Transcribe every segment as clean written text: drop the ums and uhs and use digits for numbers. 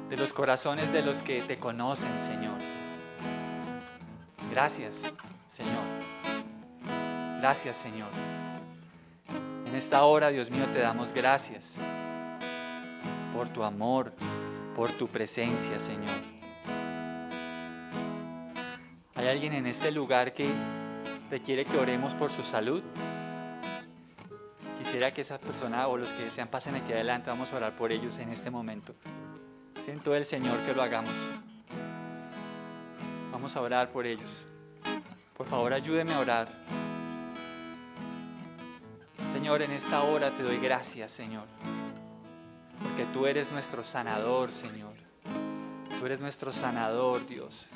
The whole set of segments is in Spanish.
de los corazones de los que te conocen, Señor. Gracias, Señor. Gracias, Señor. En esta hora, Dios mío, te damos gracias por tu amor, por tu presencia, Señor. ¿Hay alguien en este lugar que requiere que oremos por su salud? Quisiera que esa persona o los que desean pasen aquí adelante. Vamos a orar por ellos en este momento. Siento el Señor que lo hagamos. Vamos a orar por ellos. Por favor, ayúdeme a orar. Señor, en esta hora te doy gracias, Señor, porque tú eres nuestro sanador, Señor. Tú eres nuestro sanador, Dios.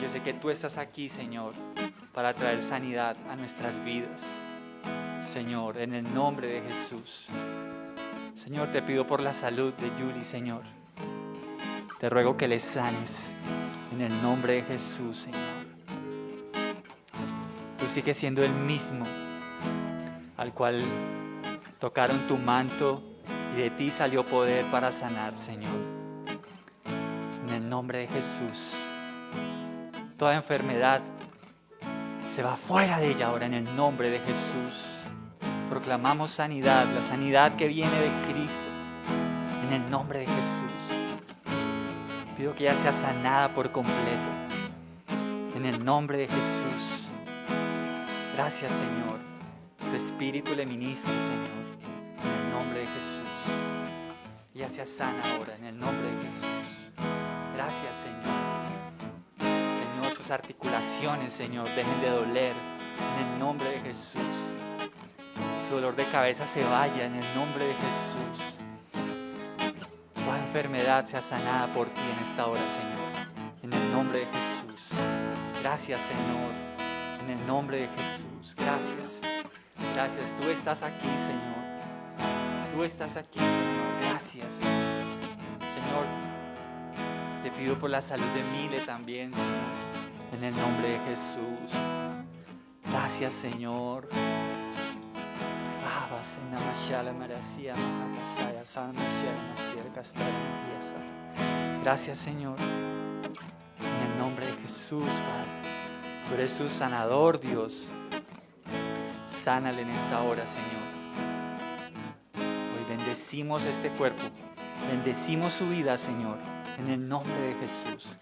Yo sé que tú estás aquí, Señor, para traer sanidad a nuestras vidas. Señor, en el nombre de Jesús. Señor, te pido por la salud de Yuli, Señor. Te ruego que le sanes en el nombre de Jesús, Señor. Tú sigues siendo el mismo al cual tocaron tu manto y de ti salió poder para sanar, Señor. En el nombre de Jesús. Toda enfermedad se va fuera de ella ahora en el nombre de Jesús. Proclamamos sanidad, la sanidad que viene de Cristo, en el nombre de Jesús. Pido que ella sea sanada por completo, en el nombre de Jesús. Gracias, Señor. Tu Espíritu le ministre, Señor, en el nombre de Jesús. Ella sea sana ahora, en el nombre de Jesús. Gracias, Señor. Señor, sus articulaciones, Señor, dejen de doler, en el nombre de Jesús. Su dolor de cabeza se vaya en el nombre de Jesús. Toda enfermedad sea sanada por ti en esta hora, Señor, en el nombre de Jesús. Gracias, Señor, en el nombre de Jesús. Gracias, gracias. Tú estás aquí, Señor. Tú estás aquí, Señor. Gracias, Señor. Te pido por la salud de Mile también, Señor, en el nombre de Jesús. Gracias, Señor. Gracias, Señor, en el nombre de Jesús, Padre. Tú eres su sanador, Dios. Sánale en esta hora, Señor. Hoy bendecimos este cuerpo, bendecimos su vida, Señor, en el nombre de Jesús.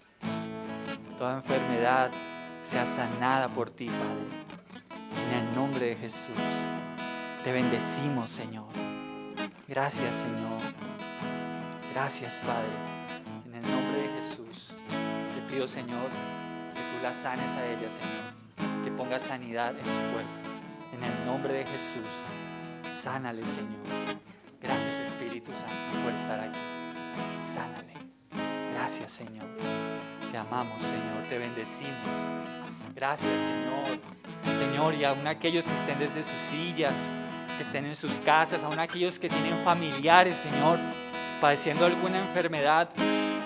Toda enfermedad sea sanada por ti, Padre, en el nombre de Jesús. Te bendecimos, Señor. Gracias, Señor. Gracias, Padre. En el nombre de Jesús, te pido, Señor, que tú la sanes a ella, Señor. Que pongas sanidad en su cuerpo. En el nombre de Jesús, sánale, Señor. Gracias, Espíritu Santo, por estar aquí. Sánale. Gracias, Señor. Te amamos, Señor. Te bendecimos. Gracias, Señor. Señor, y aún aquellos que estén desde sus sillas, que estén en sus casas, aún aquellos que tienen familiares, Señor, padeciendo alguna enfermedad,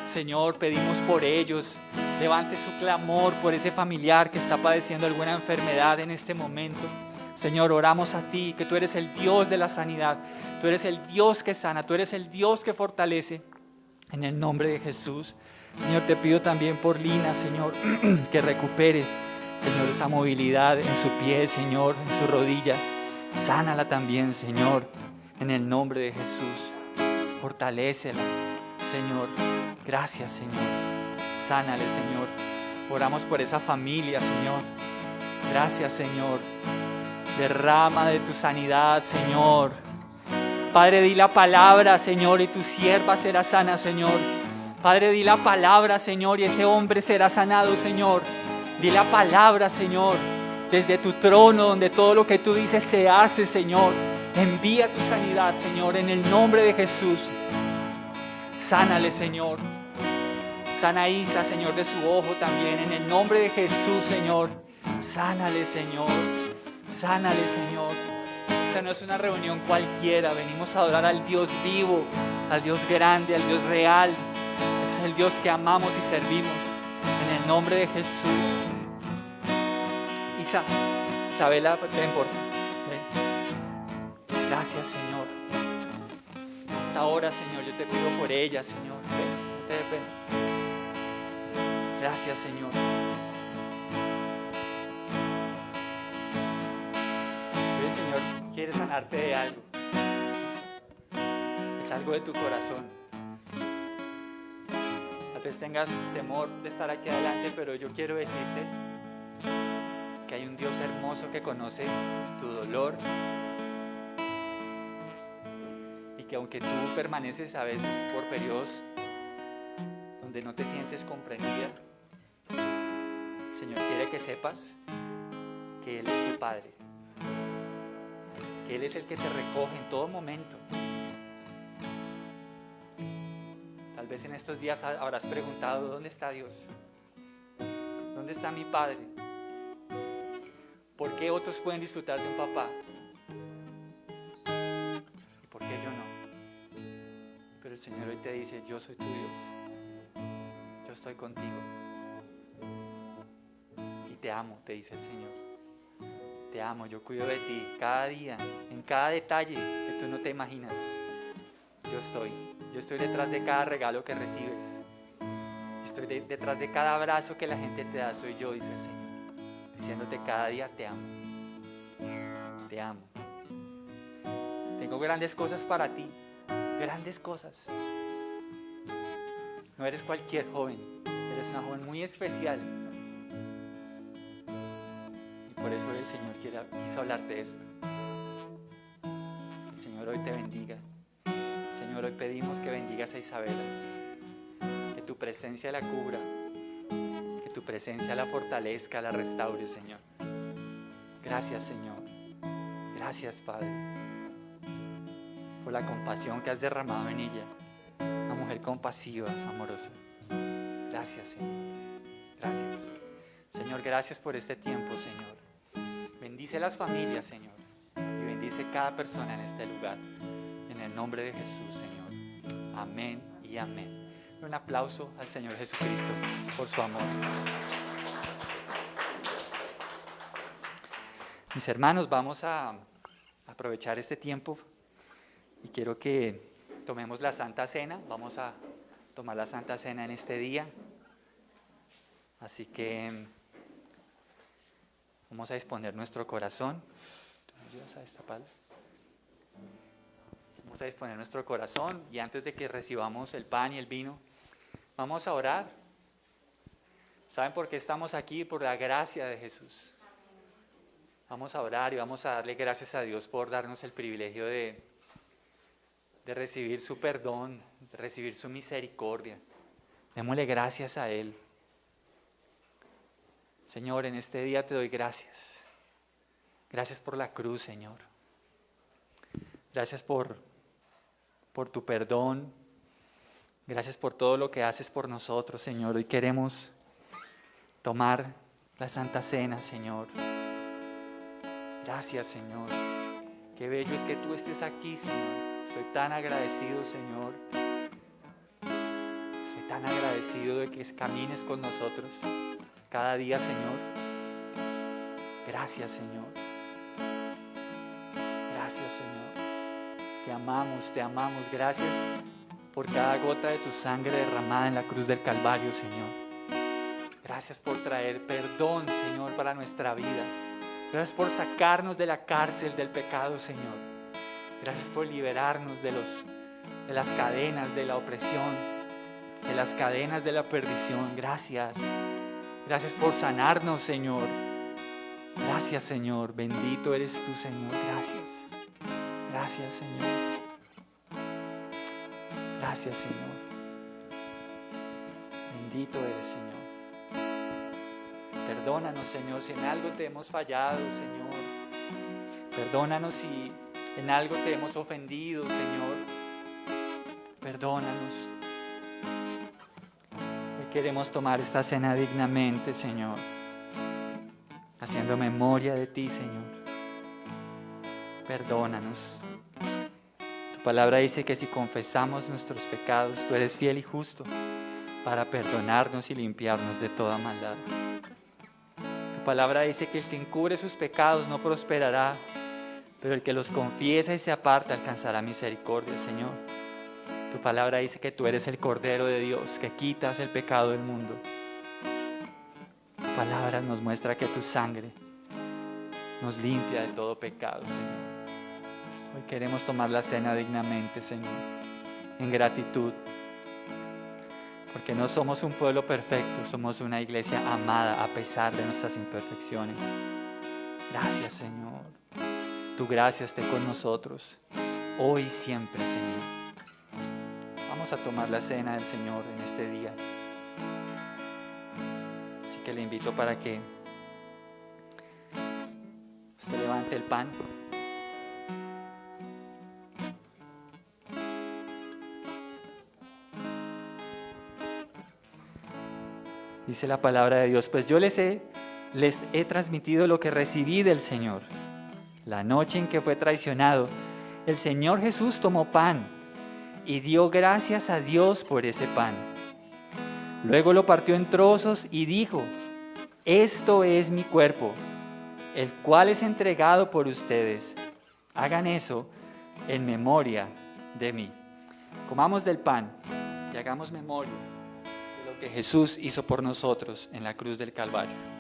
Señor, pedimos por ellos. Levante su clamor por ese familiar que está padeciendo alguna enfermedad en este momento. Señor, oramos a ti, que tú eres el Dios de la sanidad, tú eres el Dios que sana, tú eres el Dios que fortalece, en el nombre de Jesús. Señor, te pido también por Lina, Señor, que recupere, Señor, esa movilidad en su pie, Señor, en su rodilla. Sánala también, Señor, en el nombre de Jesús. Fortalécela, Señor. Gracias, Señor. Sánale, Señor. Oramos por esa familia, Señor. Gracias, Señor. Derrama de tu sanidad, Señor. Padre, di la palabra, Señor, y tu sierva será sana, Señor. Padre, di la palabra, Señor, y ese hombre será sanado, Señor. Di la palabra, Señor, desde tu trono, donde todo lo que tú dices se hace, Señor. Envía tu sanidad, Señor, en el nombre de Jesús. Sánale, Señor. Sana a Isa, Señor, de su ojo también, en el nombre de Jesús, Señor. Sánale, Señor. Sánale, Señor. Esa no es una reunión cualquiera. Venimos a adorar al Dios vivo, al Dios grande, al Dios real. Ese es el Dios que amamos y servimos. En el nombre de Jesús. Isabela, ven por favor. Gracias, Señor. esta hora, Señor, yo te pido por ella, Señor. Ven. Gracias, Señor. El Señor quiere sanarte de algo. Es algo de tu corazón. Tal vez tengas temor de estar aquí adelante, pero yo quiero decirte que hay un Dios hermoso que conoce tu dolor y que aunque tú permaneces a veces por periodos donde no te sientes comprendida, el Señor quiere que sepas que Él es tu Padre, que Él es el que te recoge en todo momento. Tal vez en estos días habrás preguntado: ¿dónde está Dios? ¿Dónde está mi Padre? ¿Por qué otros pueden disfrutar de un papá? ¿Y por qué yo no? Pero el Señor hoy te dice: yo soy tu Dios. Yo estoy contigo. Y te amo, te dice el Señor. Te amo, yo cuido de ti cada día, en cada detalle que tú no te imaginas. Yo estoy detrás de cada regalo que recibes. Estoy detrás de cada abrazo que la gente te da. Soy yo, dice el Señor, diciéndote cada día: te amo. Te amo. Tengo grandes cosas para ti. Grandes cosas. No eres cualquier joven. Eres una joven muy especial. Y por eso el Señor quiso hablarte de esto. El Señor hoy te bendiga. Señor, hoy pedimos que bendigas a Isabela, que tu presencia la cubra, que tu presencia la fortalezca, la restaure, Señor. Gracias, Señor. Gracias, Padre, por la compasión que has derramado en ella. Una mujer compasiva, amorosa. Gracias, Señor. Gracias. Señor, gracias por este tiempo, Señor. Bendice las familias, Señor, y bendice cada persona en este lugar. En el nombre de Jesús, Señor. Amén y amén. Un aplauso al Señor Jesucristo por su amor. Mis hermanos, vamos a aprovechar este tiempo y quiero que tomemos la Santa Cena. Vamos a tomar la Santa Cena en este día. Así que vamos a disponer nuestro corazón. ¿Tú me ayudas a destaparla? Vamos a disponer nuestro corazón y antes de que recibamos el pan y el vino, vamos a orar. ¿Saben por qué estamos aquí? Por la gracia de Jesús. Vamos a orar y vamos a darle gracias a Dios por darnos el privilegio de recibir su perdón, de recibir su misericordia. Démosle gracias a Él. Señor, en este día te doy gracias. Gracias por la cruz, Señor. Gracias por tu perdón. Gracias por todo lo que haces por nosotros, Señor. Hoy queremos tomar la Santa Cena, Señor. Gracias, Señor. Qué bello es que tú estés aquí, Señor. Estoy tan agradecido, Señor. Estoy tan agradecido de que camines con nosotros cada día, Señor. Gracias, Señor. Gracias, Señor. Te amamos. Gracias por cada gota de tu sangre derramada en la cruz del Calvario, Señor. Gracias por traer perdón, Señor, para nuestra vida. Gracias por sacarnos de la cárcel del pecado, Señor. Gracias por liberarnos de las cadenas de la opresión, de las cadenas de la perdición. Gracias. Gracias por sanarnos, Señor. Gracias, Señor. Bendito eres tú, Señor. Gracias. Gracias, Señor. Gracias, Señor. Bendito eres, Señor. Perdónanos, Señor, si en algo te hemos fallado, Señor. Perdónanos si en algo te hemos ofendido, Señor. Perdónanos. Hoy queremos tomar esta cena dignamente, Señor, haciendo memoria de ti, Señor. Perdónanos. Tu palabra dice que si confesamos nuestros pecados, tú eres fiel y justo para perdonarnos y limpiarnos de toda maldad. Tu palabra dice que el que encubre sus pecados no prosperará, pero el que los confiesa y se aparta alcanzará misericordia, Señor. Tu palabra dice que tú eres el Cordero de Dios, que quitas el pecado del mundo. Tu palabra nos muestra que tu sangre nos limpia de todo pecado, Señor. Hoy queremos tomar la cena dignamente, Señor, en gratitud, porque no somos un pueblo perfecto, somos una iglesia amada a pesar de nuestras imperfecciones. Gracias, Señor. Tu gracia esté con nosotros, hoy y siempre, Señor. Vamos a tomar la cena del Señor en este día. Así que le invito para que se levante el pan. Dice la palabra de Dios, pues yo les he transmitido lo que recibí del Señor. La noche en que fue traicionado, el Señor Jesús tomó pan y dio gracias a Dios por ese pan. Luego lo partió en trozos y dijo, esto es mi cuerpo, el cual es entregado por ustedes. Hagan eso en memoria de mí. Comamos del pan y hagamos memoria de lo que Jesús hizo por nosotros en la cruz del Calvario.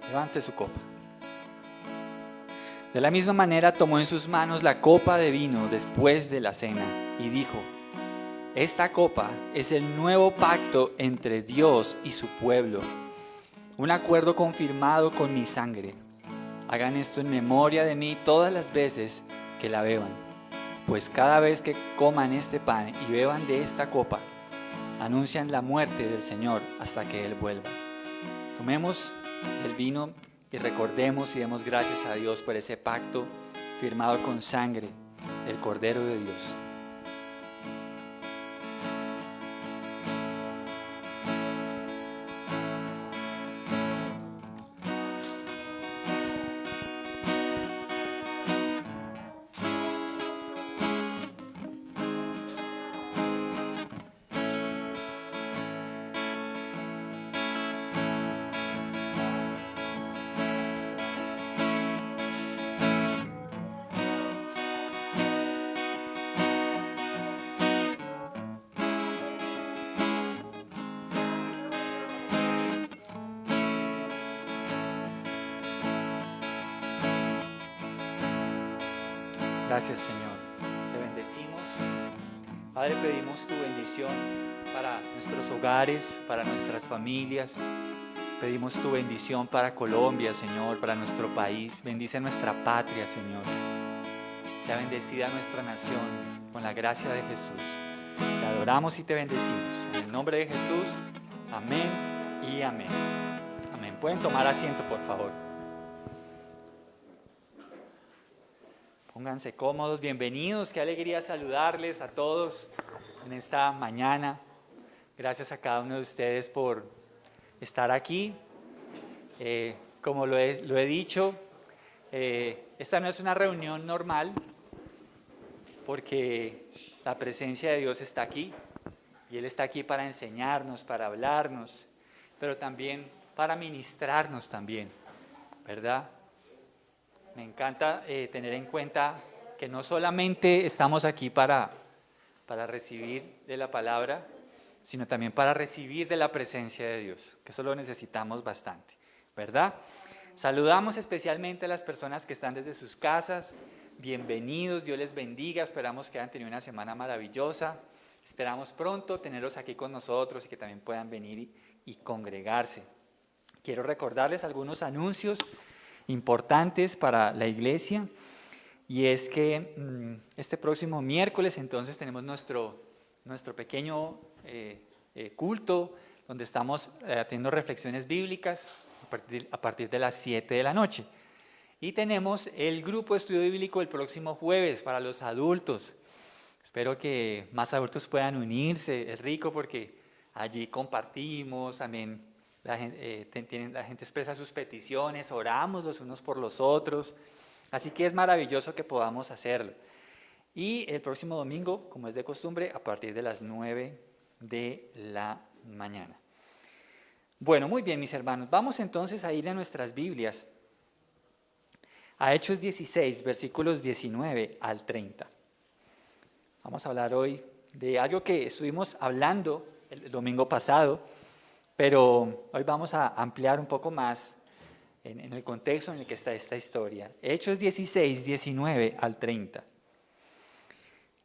Levante su copa. De la misma manera tomó en sus manos la copa de vino después de la cena y dijo, esta copa es el nuevo pacto entre Dios y su pueblo, un acuerdo confirmado con mi sangre. Hagan esto en memoria de mí todas las veces que la beban, pues cada vez que coman este pan y beban de esta copa, anuncian la muerte del Señor hasta que Él vuelva. Tomemos el vino y recordemos y demos gracias a Dios por ese pacto firmado con sangre del Cordero de Dios. Gracias, Señor. Te bendecimos. Padre, pedimos tu bendición para nuestros hogares, para nuestras familias. Pedimos tu bendición para Colombia, Señor, para nuestro país. Bendice nuestra patria, Señor. Sea bendecida nuestra nación con la gracia de Jesús. Te adoramos y te bendecimos. En el nombre de Jesús, amén y amén. Amén. Pueden tomar asiento, por favor. Pónganse cómodos, bienvenidos, qué alegría saludarles a todos en esta mañana. Gracias a cada uno de ustedes por estar aquí. Como lo he dicho, esta no es una reunión normal porque la presencia de Dios está aquí y Él está aquí para enseñarnos, para hablarnos, pero también para ministrarnos también, ¿verdad? Me encanta tener en cuenta que no solamente estamos aquí para recibir de la palabra, sino también para recibir de la presencia de Dios, que eso lo necesitamos bastante, ¿verdad? Saludamos especialmente a las personas que están desde sus casas. Bienvenidos, Dios les bendiga, esperamos que hayan tenido una semana maravillosa. Esperamos pronto tenerlos aquí con nosotros y que también puedan venir y congregarse. Quiero recordarles algunos anuncios importantes para la iglesia, y es que este próximo miércoles entonces tenemos nuestro pequeño culto donde estamos haciendo reflexiones bíblicas a partir de las 7 de la noche. Y tenemos el grupo de estudio bíblico el próximo jueves para los adultos. Espero que más adultos puedan unirse. Es rico porque allí compartimos, también la gente expresa sus peticiones, oramos los unos por los otros. Así que es maravilloso que podamos hacerlo. Y el próximo domingo, como es de costumbre, a partir de las 9 de la mañana. Bueno, muy bien, mis hermanos. Vamos entonces a ir a nuestras Biblias, a Hechos 16, versículos 19 al 30. Vamos a hablar hoy de algo que estuvimos hablando el domingo pasado, pero hoy vamos a ampliar un poco más en el contexto en el que está esta historia. Hechos 16, 19 al 30.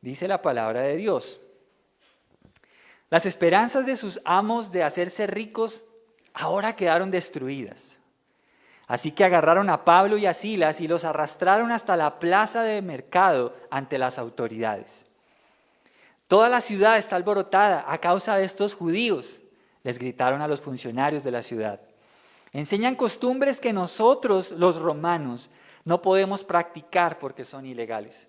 Dice la palabra de Dios: las esperanzas de sus amos de hacerse ricos ahora quedaron destruidas. Así que agarraron a Pablo y a Silas y los arrastraron hasta la plaza de mercado ante las autoridades. Toda la ciudad está alborotada a causa de estos judíos, les gritaron a los funcionarios de la ciudad. Enseñan costumbres que nosotros, los romanos, no podemos practicar porque son ilegales.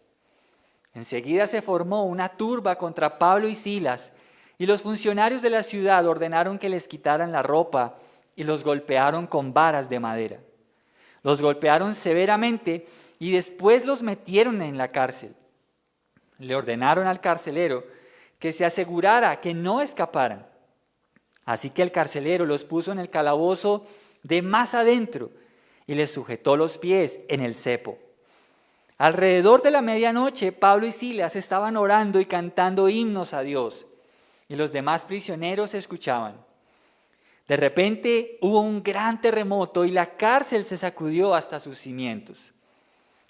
Enseguida se formó una turba contra Pablo y Silas, y los funcionarios de la ciudad ordenaron que les quitaran la ropa y los golpearon con varas de madera. Los golpearon severamente y después los metieron en la cárcel. Le ordenaron al carcelero que se asegurara que no escaparan. Así que el carcelero los puso en el calabozo de más adentro y les sujetó los pies en el cepo. Alrededor de la medianoche, Pablo y Silas estaban orando y cantando himnos a Dios, y los demás prisioneros escuchaban. De repente hubo un gran terremoto y la cárcel se sacudió hasta sus cimientos.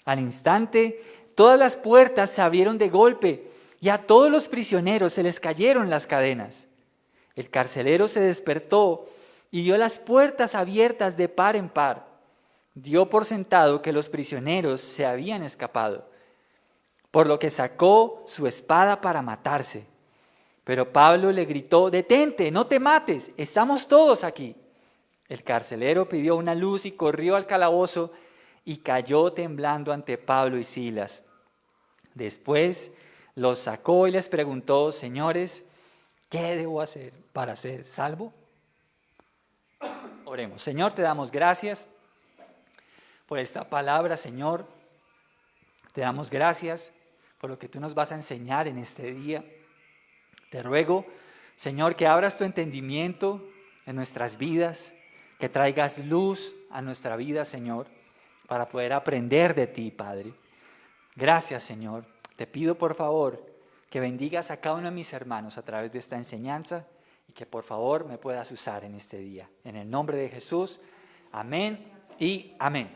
Al instante, todas las puertas se abrieron de golpe y a todos los prisioneros se les cayeron las cadenas. El carcelero se despertó y vio las puertas abiertas de par en par. Dio por sentado que los prisioneros se habían escapado, por lo que sacó su espada para matarse. Pero Pablo le gritó: «Detente, no te mates, estamos todos aquí». El carcelero pidió una luz y corrió al calabozo y cayó temblando ante Pablo y Silas. Después los sacó y les preguntó: «Señores, ¿qué debo hacer para ser salvo?». Oremos. Señor, te damos gracias por esta palabra, Señor. Te damos gracias por lo que tú nos vas a enseñar en este día. Te ruego, Señor, que abras tu entendimiento en nuestras vidas, que traigas luz a nuestra vida, Señor, para poder aprender de ti, Padre. Gracias, Señor. Te pido, por favor, que bendigas a cada uno de mis hermanos a través de esta enseñanza y que, por favor, me puedas usar en este día. En el nombre de Jesús, amén y amén.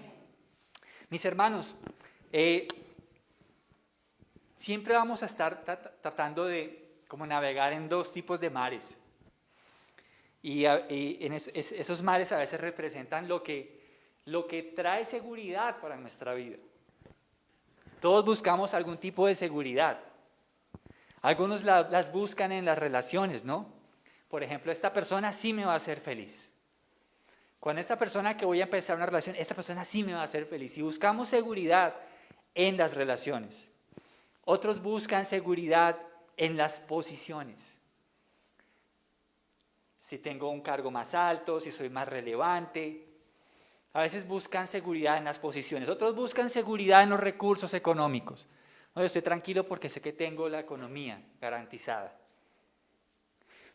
Mis hermanos, siempre vamos a estar tratando de como navegar en dos tipos de mares. Y esos mares a veces representan lo que trae seguridad para nuestra vida. Todos buscamos algún tipo de seguridad. Algunos las buscan en las relaciones, ¿no? Por ejemplo, esta persona sí me va a hacer feliz. Con esta persona que voy a empezar una relación, esta persona sí me va a hacer feliz. Y buscamos seguridad en las relaciones. Otros buscan seguridad en las posiciones. Si tengo un cargo más alto, si soy más relevante. A veces buscan seguridad en las posiciones. Otros buscan seguridad en los recursos económicos. No, yo estoy tranquilo porque sé que tengo la economía garantizada.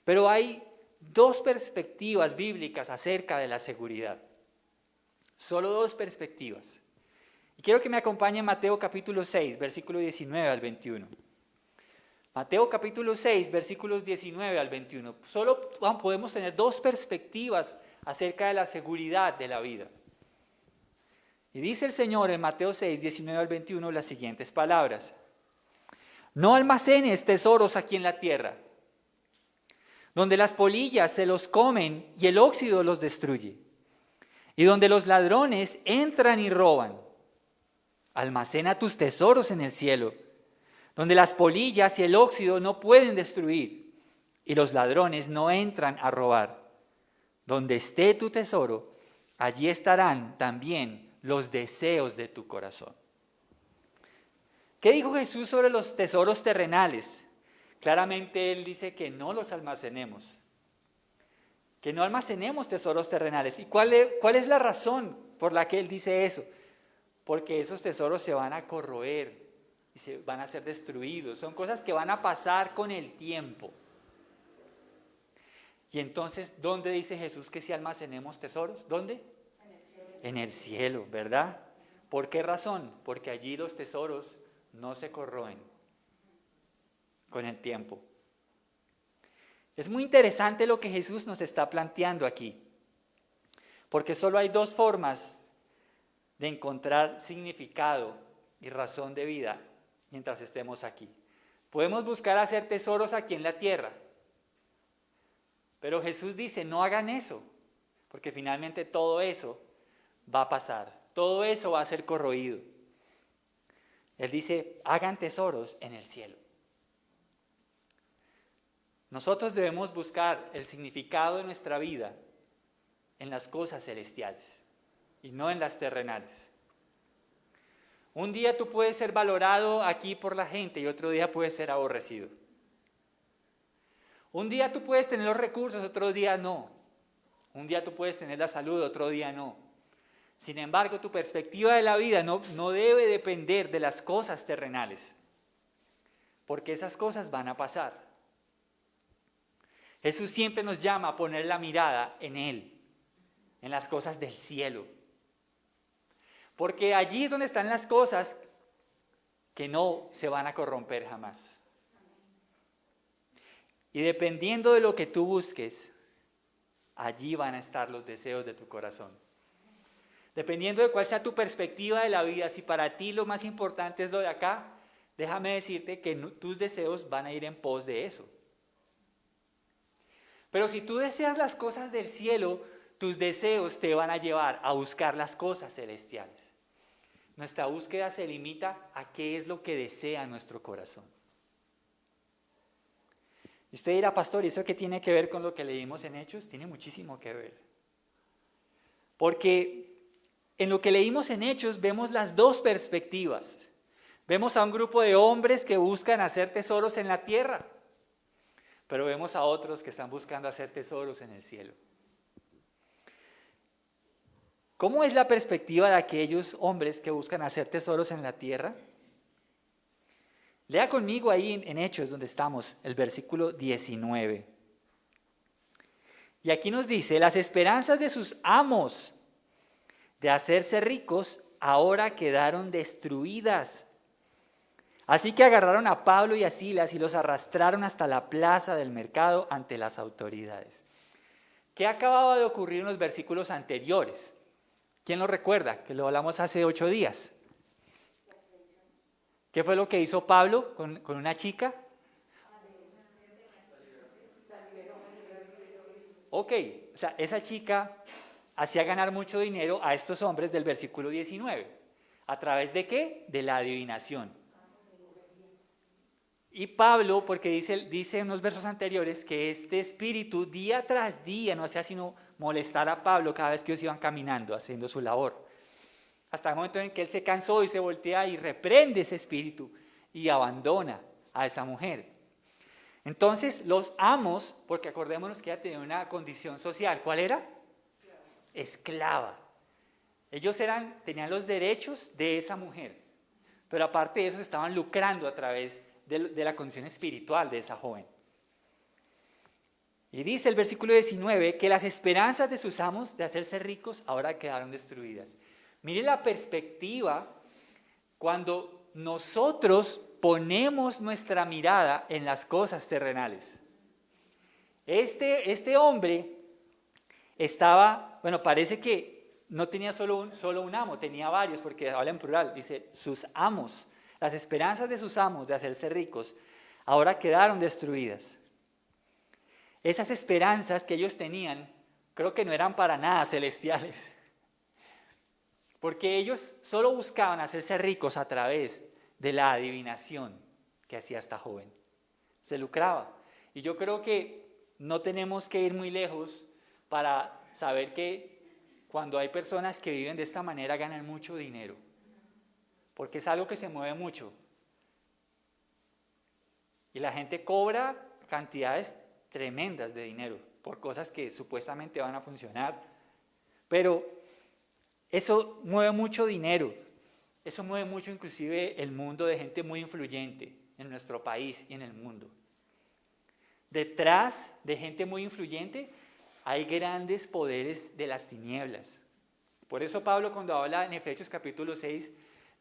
Pero hay dos perspectivas bíblicas acerca de la seguridad. Solo dos perspectivas. Y quiero que me acompañe en Mateo capítulo 6, versículo 19 al 21. Mateo capítulo 6, versículos 19 al 21. Solo podemos tener dos perspectivas acerca de la seguridad de la vida. Y dice el Señor en Mateo 6, 19 al 21 las siguientes palabras: «No almacenes tesoros aquí en la tierra, donde las polillas se los comen y el óxido los destruye, y donde los ladrones entran y roban. Almacena tus tesoros en el cielo, donde las polillas y el óxido no pueden destruir, y los ladrones no entran a robar. Donde esté tu tesoro, allí estarán también los deseos de tu corazón. ¿Qué dijo Jesús sobre los tesoros terrenales? Claramente Él dice que no los almacenemos, que no almacenemos tesoros terrenales. ¿Y cuál es la razón por la que Él dice eso? Porque esos tesoros se van a corroer y se van a ser destruidos. Son cosas que van a pasar con el tiempo. Y entonces, ¿dónde dice Jesús que si almacenemos tesoros? ¿Dónde? En el cielo, ¿verdad? ¿Por qué razón? Porque allí los tesoros no se corroen con el tiempo. Es muy interesante lo que Jesús nos está planteando aquí, porque solo hay dos formas de encontrar significado y razón de vida mientras estemos aquí. Podemos buscar hacer tesoros aquí en la tierra, pero Jesús dice, no hagan eso, porque finalmente todo eso va a pasar, todo eso va a ser corroído. Él dice, hagan tesoros en el cielo. Nosotros debemos buscar el significado de nuestra vida en las cosas celestiales y no en las terrenales. Un día tú puedes ser valorado aquí por la gente y otro día puedes ser aborrecido. Un día tú puedes tener los recursos, otro día no. Un día tú puedes tener la salud, otro día no. Sin embargo, tu perspectiva de la vida no debe depender de las cosas terrenales, porque esas cosas van a pasar. Jesús siempre nos llama a poner la mirada en Él, en las cosas del cielo. Porque allí es donde están las cosas que no se van a corromper jamás. Y dependiendo de lo que tú busques, allí van a estar los deseos de tu corazón. Dependiendo de cuál sea tu perspectiva de la vida, si para ti lo más importante es lo de acá, déjame decirte que tus deseos van a ir en pos de eso. Pero si tú deseas las cosas del cielo, tus deseos te van a llevar a buscar las cosas celestiales. Nuestra búsqueda se limita a qué es lo que desea nuestro corazón. Y usted dirá, pastor, ¿y eso qué tiene que ver con lo que leímos en Hechos? Tiene muchísimo que ver. Porque en lo que leímos en Hechos vemos las dos perspectivas. Vemos a un grupo de hombres que buscan hacer tesoros en la tierra, pero vemos a otros que están buscando hacer tesoros en el cielo. ¿Cómo es la perspectiva de aquellos hombres que buscan hacer tesoros en la tierra? Lea conmigo ahí en Hechos, donde estamos, el versículo 19. Y aquí nos dice, las esperanzas de sus amos de hacerse ricos ahora quedaron destruidas. Así que agarraron a Pablo y a Silas y los arrastraron hasta la plaza del mercado ante las autoridades. ¿Qué acababa de ocurrir en los versículos anteriores? ¿Quién lo recuerda? Que lo hablamos hace 8 días. ¿Qué fue lo que hizo Pablo con una chica? Ok, o sea, esa chica hacía ganar mucho dinero a estos hombres del versículo 19. ¿A través de qué? De la adivinación. Y Pablo, porque dice en unos versos anteriores que este espíritu día tras día no hacía sino molestar a Pablo cada vez que ellos iban caminando, haciendo su labor. Hasta el momento en que él se cansó y se voltea y reprende ese espíritu y abandona a esa mujer. Entonces los amos, porque acordémonos que ella tenía una condición social, ¿cuál era? Esclava. Ellos tenían los derechos de esa mujer, pero aparte de eso estaban lucrando a través de la condición espiritual de esa joven. Y dice el versículo 19 que las esperanzas de sus amos de hacerse ricos ahora quedaron destruidas. Mire la perspectiva cuando nosotros ponemos nuestra mirada en las cosas terrenales. Este hombre estaba, parece que no tenía solo un amo, tenía varios, porque habla en plural, dice sus amos. Las esperanzas de sus amos de hacerse ricos ahora quedaron destruidas. Esas esperanzas que ellos tenían, creo que no eran para nada celestiales. Porque ellos solo buscaban hacerse ricos a través de la adivinación que hacía esta joven. Se lucraba. Y yo creo que no tenemos que ir muy lejos para saber que cuando hay personas que viven de esta manera ganan mucho dinero, porque es algo que se mueve mucho. Y la gente cobra cantidades tremendas de dinero por cosas que supuestamente van a funcionar. Pero eso mueve mucho dinero. Eso mueve mucho inclusive el mundo de gente muy influyente en nuestro país y en el mundo. Detrás de gente muy influyente hay grandes poderes de las tinieblas. Por eso Pablo, cuando habla en Efesios capítulo 6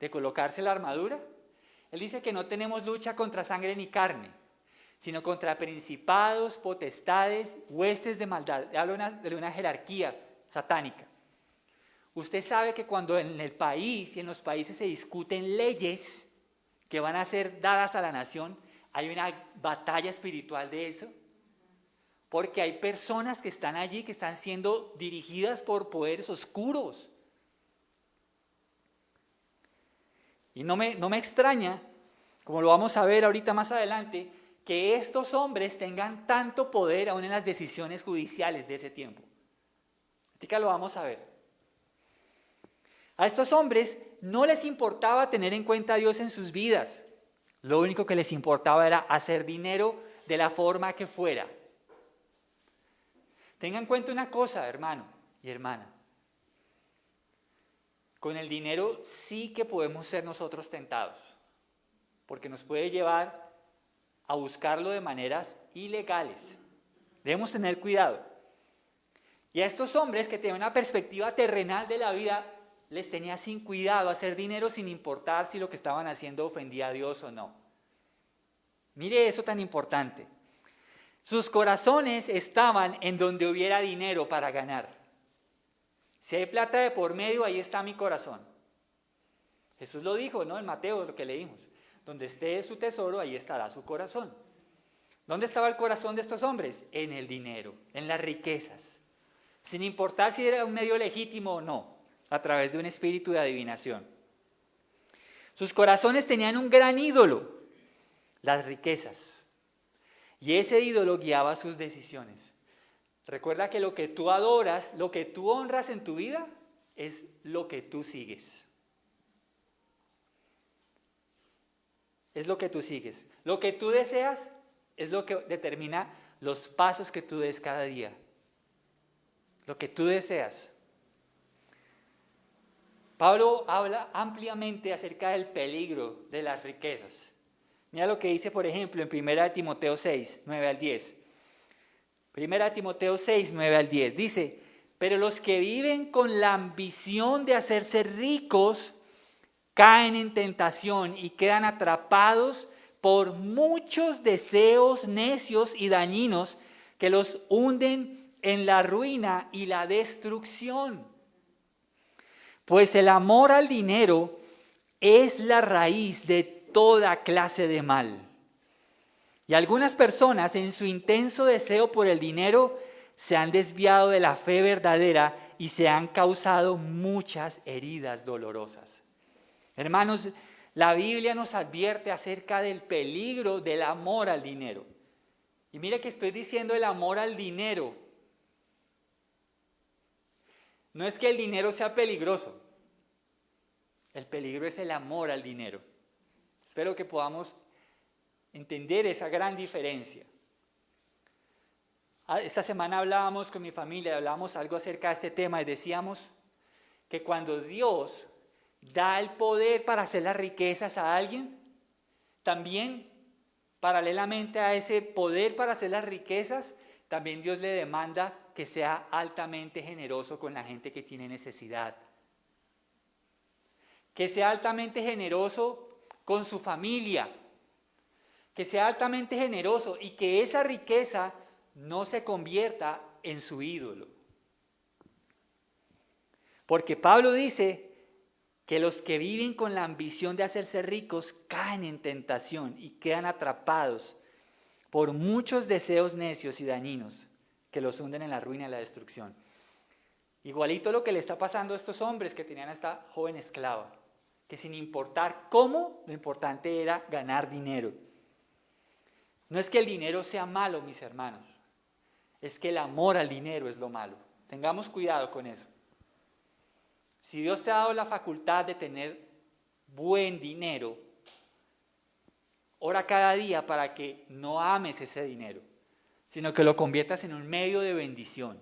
de colocarse la armadura, él dice que no tenemos lucha contra sangre ni carne, sino contra principados, potestades, huestes de maldad. Habla de una jerarquía satánica. Usted sabe que cuando en el país y en los países se discuten leyes que van a ser dadas a la nación, hay una batalla espiritual de eso. Porque hay personas que están allí que están siendo dirigidas por poderes oscuros. Y no me extraña, como lo vamos a ver ahorita más adelante, que estos hombres tengan tanto poder aún en las decisiones judiciales de ese tiempo. Así que lo vamos a ver. A estos hombres no les importaba tener en cuenta a Dios en sus vidas. Lo único que les importaba era hacer dinero de la forma que fuera. Tengan en cuenta una cosa, hermano y hermana. Con el dinero sí que podemos ser nosotros tentados, porque nos puede llevar a buscarlo de maneras ilegales. Debemos tener cuidado. Y a estos hombres que tienen una perspectiva terrenal de la vida, les tenía sin cuidado hacer dinero sin importar si lo que estaban haciendo ofendía a Dios o no. Mire eso tan importante. Sus corazones estaban en donde hubiera dinero para ganar. Si hay plata de por medio, ahí está mi corazón. Jesús lo dijo, ¿no? En Mateo, lo que leímos. Donde esté su tesoro, ahí estará su corazón. ¿Dónde estaba el corazón de estos hombres? En el dinero, en las riquezas. Sin importar si era un medio legítimo o no, a través de un espíritu de adivinación. Sus corazones tenían un gran ídolo, las riquezas. Y ese ídolo guiaba sus decisiones. Recuerda que lo que tú adoras, lo que tú honras en tu vida, es lo que tú sigues. Es lo que tú sigues. Lo que tú deseas es lo que determina los pasos que tú des cada día. Lo que tú deseas. Pablo habla ampliamente acerca del peligro de las riquezas. Mira lo que dice, por ejemplo, en 1 Timoteo 6, 9 al 10. 1 Timoteo 6, 9 al 10. Dice, pero los que viven con la ambición de hacerse ricos caen en tentación y quedan atrapados por muchos deseos necios y dañinos que los hunden en la ruina y la destrucción. Pues el amor al dinero es la raíz de toda clase de mal. Y algunas personas en su intenso deseo por el dinero se han desviado de la fe verdadera y se han causado muchas heridas dolorosas. Hermanos, la Biblia nos advierte acerca del peligro del amor al dinero. Y mire que estoy diciendo el amor al dinero. No es que el dinero sea peligroso. El peligro es el amor al dinero. Espero que podamos entender esa gran diferencia. Esta semana hablábamos con mi familia, hablábamos algo acerca de este tema y decíamos que cuando Dios da el poder para hacer las riquezas a alguien, también paralelamente a ese poder para hacer las riquezas, también Dios le demanda que sea altamente generoso con la gente que tiene necesidad. Que sea altamente generoso con su familia, que sea altamente generoso y que esa riqueza no se convierta en su ídolo. Porque Pablo dice que los que viven con la ambición de hacerse ricos caen en tentación y quedan atrapados por muchos deseos necios y dañinos que los hunden en la ruina y la destrucción. Igualito lo que le está pasando a estos hombres que tenían a esta joven esclava, que sin importar cómo, lo importante era ganar dinero. No es que el dinero sea malo, mis hermanos, es que el amor al dinero es lo malo. Tengamos cuidado con eso. Si Dios te ha dado la facultad de tener buen dinero, ora cada día para que no ames ese dinero, sino que lo conviertas en un medio de bendición.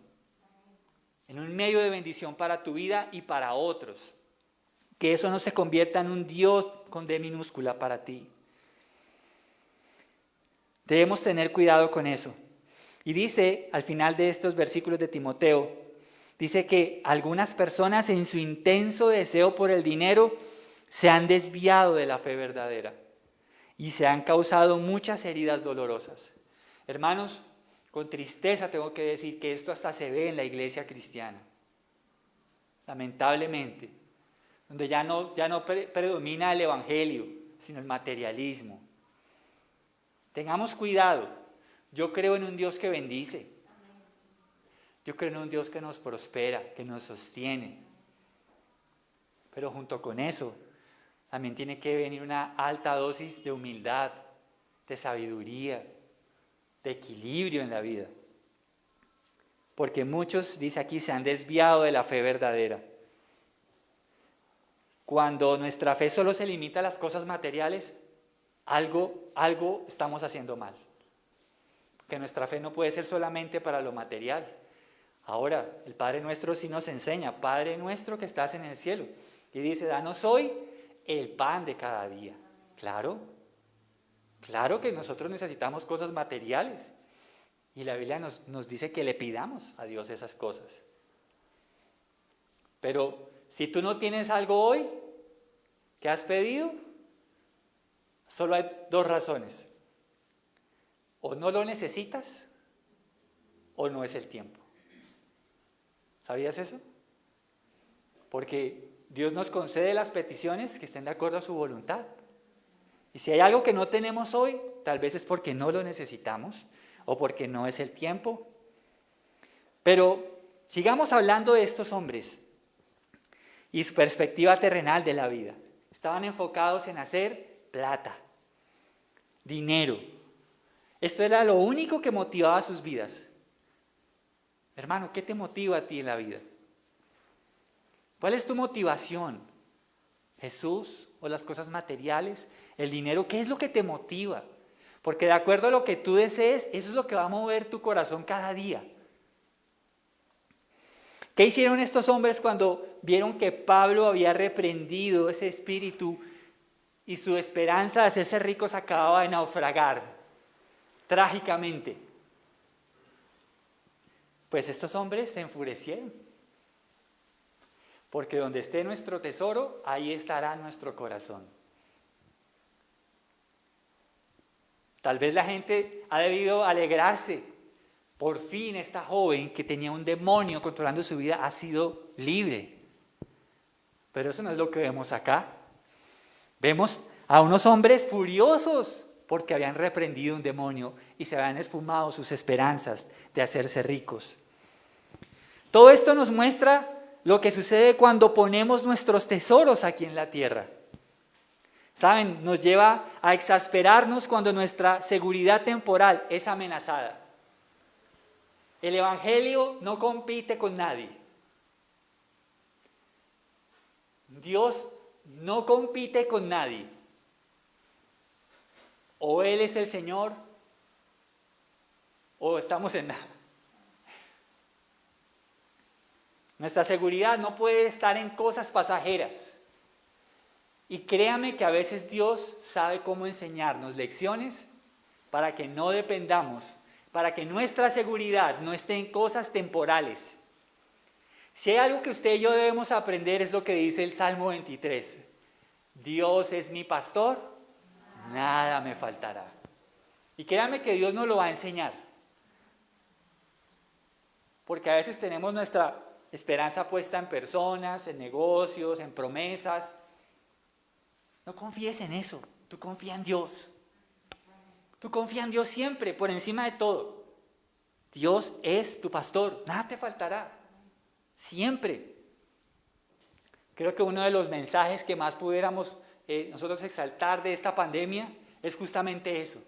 En un medio de bendición para tu vida y para otros. Que eso no se convierta en un Dios con D minúscula para ti. Debemos tener cuidado con eso. Y dice al final de estos versículos de Timoteo, dice que algunas personas en su intenso deseo por el dinero se han desviado de la fe verdadera y se han causado muchas heridas dolorosas. Hermanos, con tristeza tengo que decir que esto hasta se ve en la iglesia cristiana. Lamentablemente, donde ya no predomina el evangelio, sino el materialismo. Tengamos cuidado. Yo creo en un Dios que bendice. Yo creo en un Dios que nos prospera, que nos sostiene. Pero junto con eso, también tiene que venir una alta dosis de humildad, de sabiduría, de equilibrio en la vida. Porque muchos, dice aquí, se han desviado de la fe verdadera. Cuando nuestra fe solo se limita a las cosas materiales, algo estamos haciendo mal. Que nuestra fe no puede ser solamente para lo material. Ahora, el Padre Nuestro sí nos enseña, Padre Nuestro que estás en el cielo. Y dice, danos hoy el pan de cada día. Claro que nosotros necesitamos cosas materiales. Y la Biblia nos dice que le pidamos a Dios esas cosas. Pero si tú no tienes algo hoy que has pedido, solo hay dos razones. O no lo necesitas, o no es el tiempo. ¿Sabías eso? Porque Dios nos concede las peticiones que estén de acuerdo a su voluntad. Y si hay algo que no tenemos hoy, tal vez es porque no lo necesitamos o porque no es el tiempo. Pero sigamos hablando de estos hombres y su perspectiva terrenal de la vida. Estaban enfocados en hacer plata, dinero. Esto era lo único que motivaba sus vidas. Hermano, ¿qué te motiva a ti en la vida? ¿Cuál es tu motivación? ¿Jesús o las cosas materiales? ¿El dinero? ¿Qué es lo que te motiva? Porque de acuerdo a lo que tú desees, eso es lo que va a mover tu corazón cada día. ¿Qué hicieron estos hombres cuando vieron que Pablo había reprendido ese espíritu y su esperanza de hacerse ricos acababa de naufragar trágicamente? Pues estos hombres se enfurecieron. Porque donde esté nuestro tesoro, ahí estará nuestro corazón. Tal vez la gente ha debido alegrarse. Por fin esta joven que tenía un demonio controlando su vida ha sido libre. Pero eso no es lo que vemos acá. Vemos a unos hombres furiosos porque habían reprendido un demonio y se habían esfumado sus esperanzas de hacerse ricos. Todo esto nos muestra lo que sucede cuando ponemos nuestros tesoros aquí en la tierra. ¿Saben? Nos lleva a exasperarnos cuando nuestra seguridad temporal es amenazada. El Evangelio no compite con nadie. Dios no compite con nadie. O Él es el Señor, o estamos en nada. Nuestra seguridad no puede estar en cosas pasajeras. Y créame que a veces Dios sabe cómo enseñarnos lecciones para que no dependamos, para que nuestra seguridad no esté en cosas temporales. Si hay algo que usted y yo debemos aprender es lo que dice el Salmo 23. Dios es mi pastor, nada me faltará. Y créame que Dios nos lo va a enseñar. Porque a veces tenemos nuestra esperanza puesta en personas, en negocios, en promesas. No confíes en eso, tú confía en Dios. Tú confía en Dios siempre, por encima de todo. Dios es tu pastor, nada te faltará, siempre. Creo que uno de los mensajes que más pudiéramos nosotros exaltar de esta pandemia es justamente eso.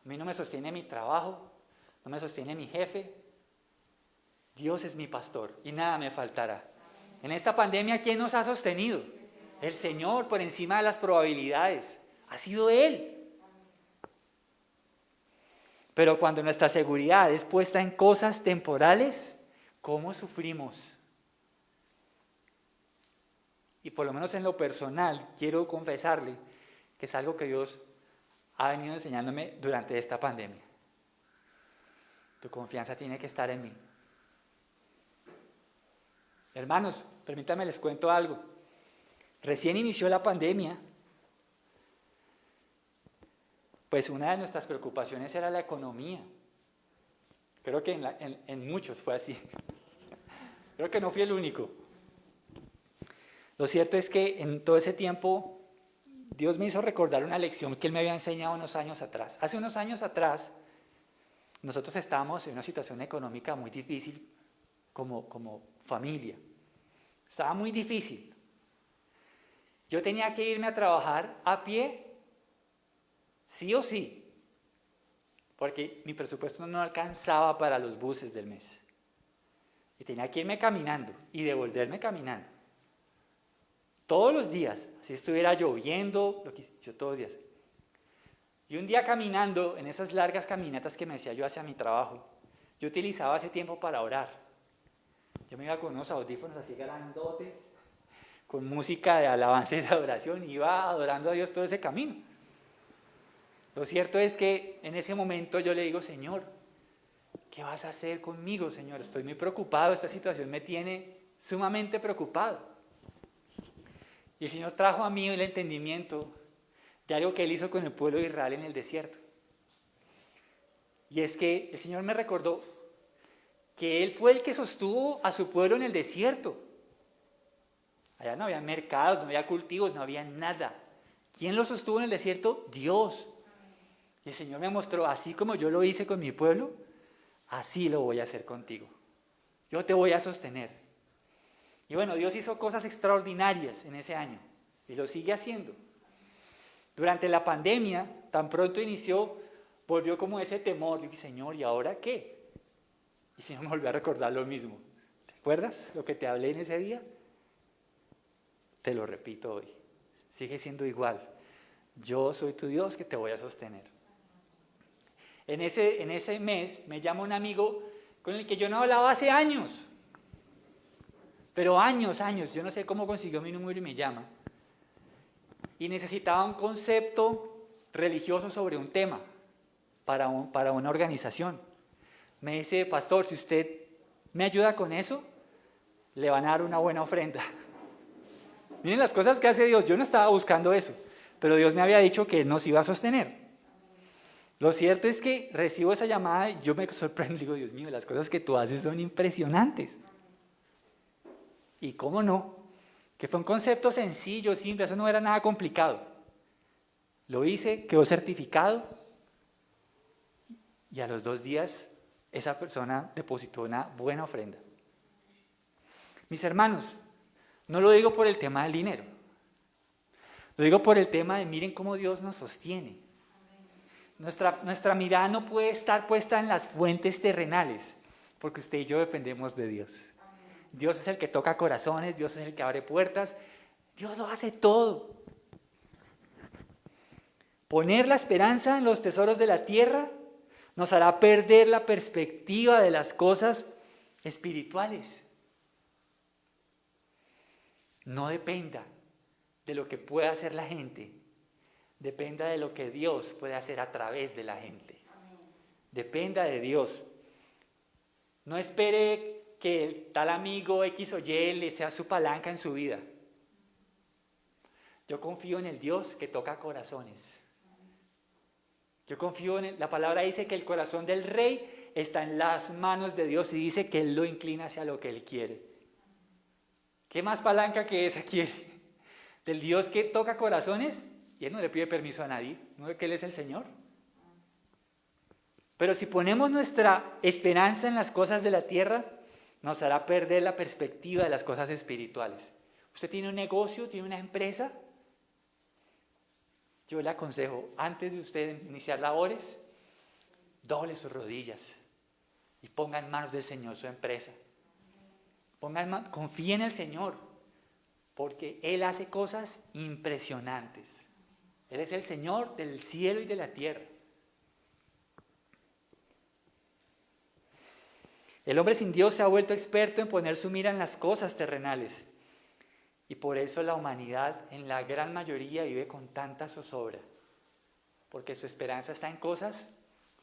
A mí no me sostiene mi trabajo, no me sostiene mi jefe. Dios es mi pastor y nada me faltará. En esta pandemia, ¿quién nos ha sostenido? El Señor, por encima de las probabilidades. Ha sido Él. Pero cuando nuestra seguridad es puesta en cosas temporales, ¿cómo sufrimos? Y por lo menos en lo personal, quiero confesarle que es algo que Dios ha venido enseñándome durante esta pandemia. Tu confianza tiene que estar en mí. Hermanos, permítanme les cuento algo. Recién inició la pandemia, pues una de nuestras preocupaciones era la economía. Creo que en muchos fue así. Creo que no fui el único. Lo cierto es que en todo ese tiempo Dios me hizo recordar una lección que Él me había enseñado unos años atrás. Hace unos años atrás nosotros estábamos en una situación económica muy difícil como familia. Estaba muy difícil. Yo tenía que irme a trabajar a pie, sí o sí, porque mi presupuesto no alcanzaba para los buses del mes. Y tenía que irme caminando y devolverme caminando. Todos los días, si estuviera lloviendo, yo todos los días. Y un día caminando, en esas largas caminatas que me hacía yo hacia mi trabajo, yo utilizaba ese tiempo para orar. Yo me iba con unos audífonos así grandotes, con música de alabanza y de adoración, y iba adorando a Dios todo ese camino. Lo cierto es que en ese momento yo le digo, Señor, ¿qué vas a hacer conmigo, Señor? Estoy muy preocupado, esta situación me tiene sumamente preocupado. Y el Señor trajo a mí el entendimiento de algo que Él hizo con el pueblo de Israel en el desierto. Y es que el Señor me recordó que Él fue el que sostuvo a su pueblo en el desierto. Allá no había mercados, no había cultivos, no había nada. ¿Quién lo sostuvo en el desierto? Dios. Y el Señor me mostró, así como yo lo hice con mi pueblo, así lo voy a hacer contigo. Yo te voy a sostener. Y bueno, Dios hizo cosas extraordinarias en ese año y lo sigue haciendo. Durante la pandemia, tan pronto inició, volvió como ese temor. Dije, Señor, ¿y ahora qué? Y el Señor me volvió a recordar lo mismo. ¿Te acuerdas lo que te hablé en ese día? Te lo repito hoy. Sigue siendo igual. Yo soy tu Dios que te voy a sostener. En ese mes me llama un amigo con el que yo no hablaba hace años. Pero años, yo no sé cómo consiguió mi número y me llama. Y necesitaba un concepto religioso sobre un tema para una organización. Me dice, pastor, si usted me ayuda con eso, le van a dar una buena ofrenda. Miren las cosas que hace Dios. Yo no estaba buscando eso, pero Dios me había dicho que Él nos iba a sostener. Lo cierto es que recibo esa llamada y yo me sorprendo y digo, Dios mío, las cosas que tú haces son impresionantes. ¿Y cómo no? Que fue un concepto sencillo, simple, eso no era nada complicado. Lo hice, quedó certificado y a los 2 días esa persona depositó una buena ofrenda. Mis hermanos, no lo digo por el tema del dinero, lo digo por el tema de miren cómo Dios nos sostiene. Nuestra mirada no puede estar puesta en las fuentes terrenales, porque usted y yo dependemos de Dios. Dios es el que toca corazones, Dios es el que abre puertas, Dios lo hace todo. Poner la esperanza en los tesoros de la tierra nos hará perder la perspectiva de las cosas espirituales. No dependa de lo que pueda hacer la gente, dependa de lo que Dios puede hacer a través de la gente. Dependa de Dios. No espere que el tal amigo X o Y le sea su palanca en su vida. Yo confío en el Dios que toca corazones. Yo confío la palabra dice que el corazón del rey está en las manos de Dios y dice que Él lo inclina hacia lo que Él quiere. ¿Qué más palanca que esa quiere? Del Dios que toca corazones y Él no le pide permiso a nadie, ¿no ve que Él es el Señor? Pero si ponemos nuestra esperanza en las cosas de la tierra, nos hará perder la perspectiva de las cosas espirituales. Usted tiene un negocio, tiene una empresa. Yo le aconsejo, antes de usted iniciar labores, doble sus rodillas y ponga en manos del Señor su empresa. Confíe en el Señor, porque Él hace cosas impresionantes. Él es el Señor del cielo y de la tierra. El hombre sin Dios se ha vuelto experto en poner su mira en las cosas terrenales. Y por eso la humanidad en la gran mayoría vive con tanta zozobra. Porque su esperanza está en cosas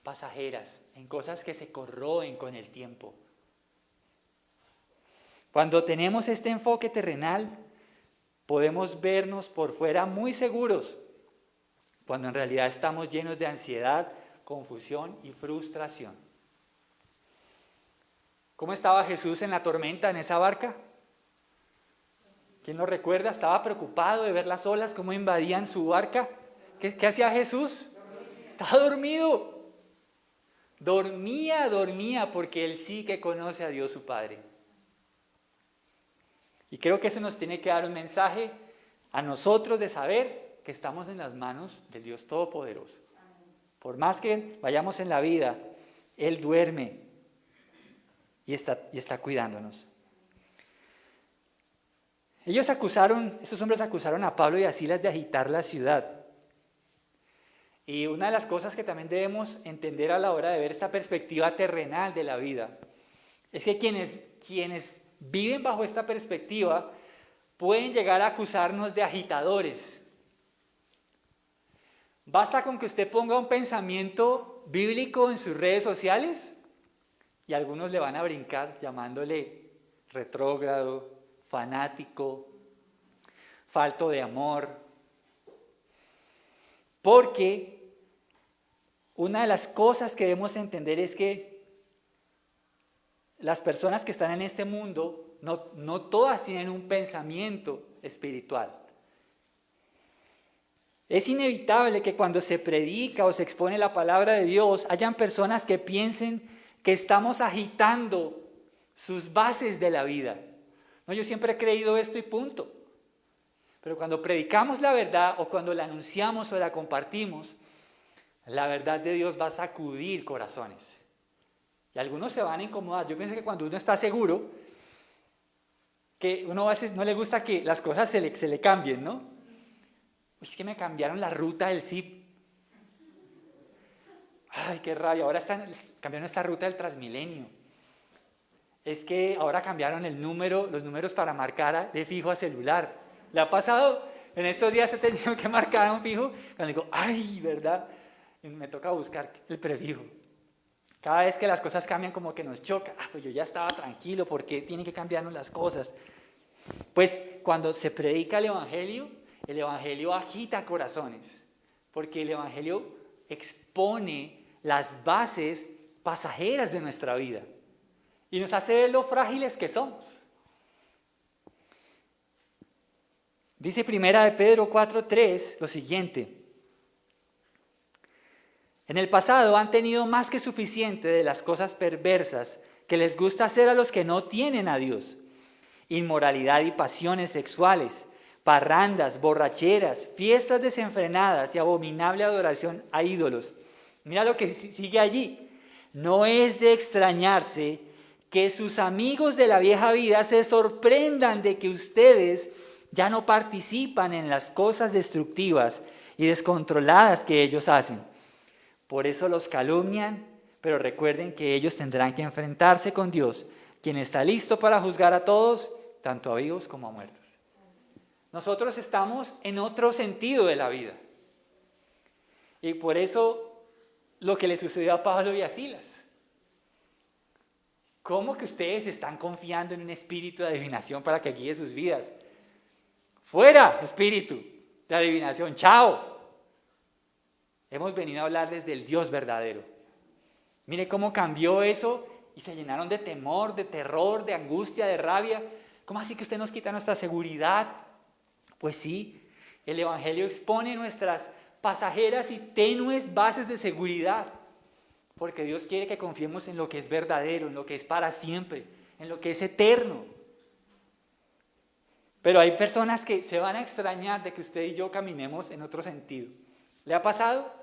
pasajeras, en cosas que se corroen con el tiempo. Cuando tenemos este enfoque terrenal, podemos vernos por fuera muy seguros, cuando en realidad estamos llenos de ansiedad, confusión y frustración. ¿Cómo estaba Jesús en la tormenta, en esa barca? ¿Quién lo recuerda? Estaba preocupado de ver las olas, cómo invadían su barca. ¿Qué hacía Jesús? Estaba dormido. Dormía, porque Él sí que conoce a Dios su Padre. Y creo que eso nos tiene que dar un mensaje a nosotros de saber que estamos en las manos del Dios Todopoderoso. Por más que vayamos en la vida, Él duerme y está cuidándonos. Estos hombres acusaron a Pablo y a Silas de agitar la ciudad. Y una de las cosas que también debemos entender a la hora de ver esta perspectiva terrenal de la vida es que quienes viven bajo esta perspectiva pueden llegar a acusarnos de agitadores. Basta con que usted ponga un pensamiento bíblico en sus redes sociales y algunos le van a brincar llamándole retrógrado, fanático, falto de amor. Porque una de las cosas que debemos entender es que las personas que están en este mundo, no todas tienen un pensamiento espiritual. Es inevitable que cuando se predica o se expone la palabra de Dios, hayan personas que piensen que estamos agitando sus bases de la vida. No, yo siempre he creído esto y punto. Pero cuando predicamos la verdad o cuando la anunciamos o la compartimos, la verdad de Dios va a sacudir corazones. Y algunos se van a incomodar. Yo pienso que cuando uno está seguro, que uno a veces no le gusta que las cosas se le cambien, ¿no? Es que me cambiaron la ruta del zip. Ay, qué rabia, ahora cambiaron esta ruta del Transmilenio. Es que ahora cambiaron los números para marcar de fijo a celular. ¿Le ha pasado? En estos días he tenido que marcar a un fijo cuando digo, ay, ¿verdad? Y me toca buscar el prefijo. Cada vez que las cosas cambian como que nos choca. Pues yo ya estaba tranquilo, ¿por qué tienen que cambiarnos las cosas? Pues cuando se predica el Evangelio agita corazones, porque el Evangelio expone las bases pasajeras de nuestra vida y nos hace ver lo frágiles que somos. Dice 1 Pedro 4:3 lo siguiente: en el pasado han tenido más que suficiente de las cosas perversas que les gusta hacer a los que no tienen a Dios: inmoralidad y pasiones sexuales, parrandas, borracheras, fiestas desenfrenadas y abominable adoración a ídolos. Mira lo que sigue allí. No es de extrañarse que sus amigos de la vieja vida se sorprendan de que ustedes ya no participan en las cosas destructivas y descontroladas que ellos hacen. Por eso los calumnian, pero recuerden que ellos tendrán que enfrentarse con Dios, quien está listo para juzgar a todos, tanto a vivos como a muertos. Nosotros estamos en otro sentido de la vida. Y por eso lo que le sucedió a Pablo y a Silas. ¿Cómo que ustedes están confiando en un espíritu de adivinación para que guíe sus vidas? Fuera, espíritu de adivinación, chao. Hemos venido a hablarles del Dios verdadero. Mire cómo cambió eso y se llenaron de temor, de terror, de angustia, de rabia. ¿Cómo así que usted nos quita nuestra seguridad? Pues sí, el Evangelio expone nuestras pasajeras y tenues bases de seguridad, porque Dios quiere que confiemos en lo que es verdadero, en lo que es para siempre, en lo que es eterno. Pero hay personas que se van a extrañar de que usted y yo caminemos en otro sentido. ¿Le ha pasado?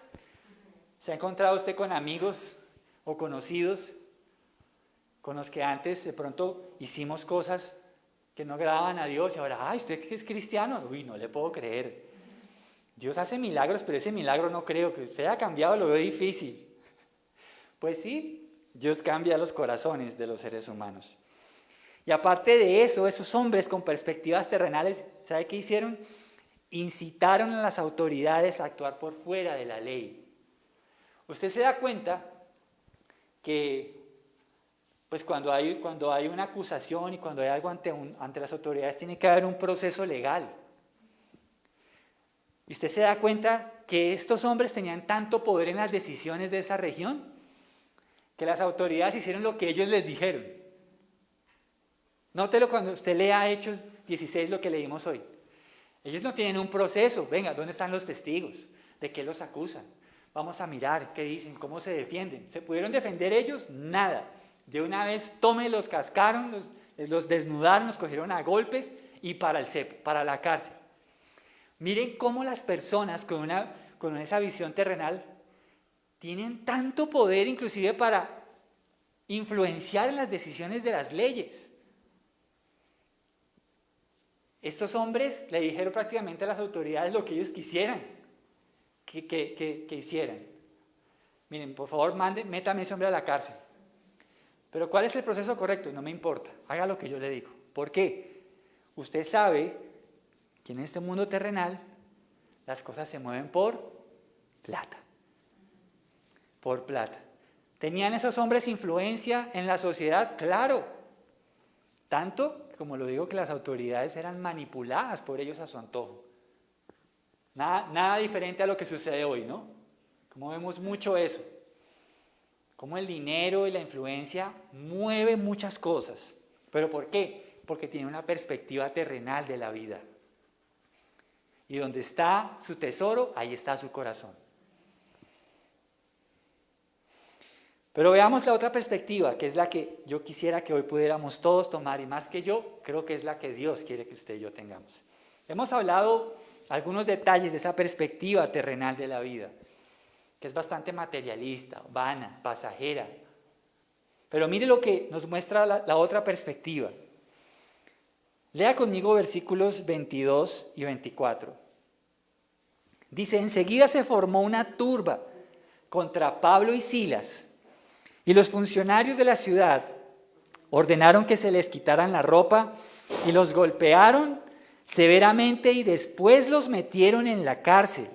¿Se ha encontrado usted con amigos o conocidos con los que antes de pronto hicimos cosas que no agradaban a Dios y ahora, ay, ¿usted que es cristiano? Uy, no le puedo creer. Dios hace milagros, pero ese milagro no creo, que usted haya cambiado, lo veo difícil. Pues sí, Dios cambia los corazones de los seres humanos. Y aparte de eso, esos hombres con perspectivas terrenales, ¿sabe qué hicieron? Incitaron a las autoridades a actuar por fuera de la ley. Usted se da cuenta que pues cuando hay una acusación y cuando hay algo ante las autoridades tiene que haber un proceso legal. Y usted se da cuenta que estos hombres tenían tanto poder en las decisiones de esa región que las autoridades hicieron lo que ellos les dijeron. Nótelo cuando usted lea Hechos 16, lo que leímos hoy. Ellos no tienen un proceso. Venga, ¿dónde están los testigos? ¿De qué los acusan? Vamos a mirar qué dicen, cómo se defienden. ¿Se pudieron defender ellos? Nada. De una vez, los cascaron, los desnudaron, los cogieron a golpes y para el cepo, para la cárcel. Miren cómo las personas con esa visión terrenal tienen tanto poder inclusive para influenciar en las decisiones de las leyes. Estos hombres le dijeron prácticamente a las autoridades lo que ellos quisieran que hicieran. Miren, por favor, métame ese hombre a la cárcel. Pero ¿cuál es el proceso correcto? No me importa, haga lo que yo le digo. ¿Por qué? Usted sabe que en este mundo terrenal las cosas se mueven por plata. Por plata. ¿Tenían esos hombres influencia en la sociedad? Claro. Tanto, como lo digo, que las autoridades eran manipuladas por ellos a su antojo. Nada diferente a lo que sucede hoy, ¿no? Como vemos mucho eso. Cómo el dinero y la influencia mueve muchas cosas. ¿Pero por qué? Porque tiene una perspectiva terrenal de la vida. Y donde está su tesoro, ahí está su corazón. Pero veamos la otra perspectiva, que es la que yo quisiera que hoy pudiéramos todos tomar, y más que yo, creo que es la que Dios quiere que usted y yo tengamos. Hemos hablado algunos detalles de esa perspectiva terrenal de la vida, que es bastante materialista, vana, pasajera. Pero mire lo que nos muestra la otra perspectiva. Lea conmigo versículos 22 y 24. Dice, enseguida se formó una turba contra Pablo y Silas, y los funcionarios de la ciudad ordenaron que se les quitaran la ropa y los golpearon severamente y después los metieron en la cárcel.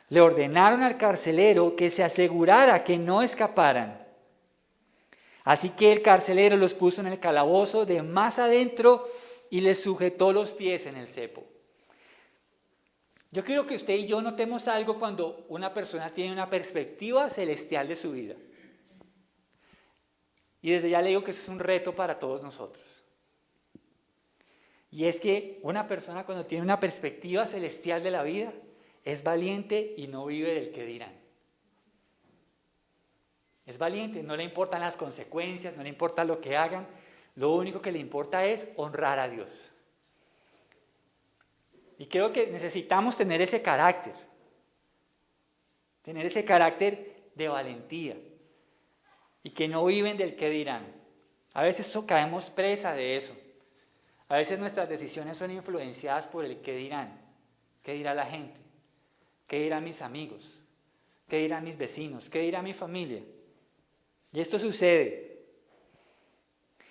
Le ordenaron al carcelero que se asegurara que no escaparan. Así que el carcelero los puso en el calabozo de más adentro y les sujetó los pies en el cepo. Yo quiero que usted y yo notemos algo cuando una persona tiene una perspectiva celestial de su vida. Y desde ya le digo que eso es un reto para todos nosotros. Y es que una persona cuando tiene una perspectiva celestial de la vida es valiente y no vive del qué dirán. Es valiente, no le importan las consecuencias, no le importa lo que hagan, lo único que le importa es honrar a Dios. Y creo que necesitamos tener ese carácter de valentía y que no viven del qué dirán. A veces caemos presa de eso. A veces nuestras decisiones son influenciadas por el qué dirán. ¿Qué dirá la gente? ¿Qué dirán mis amigos? ¿Qué dirán mis vecinos? ¿Qué dirá mi familia? Y esto sucede.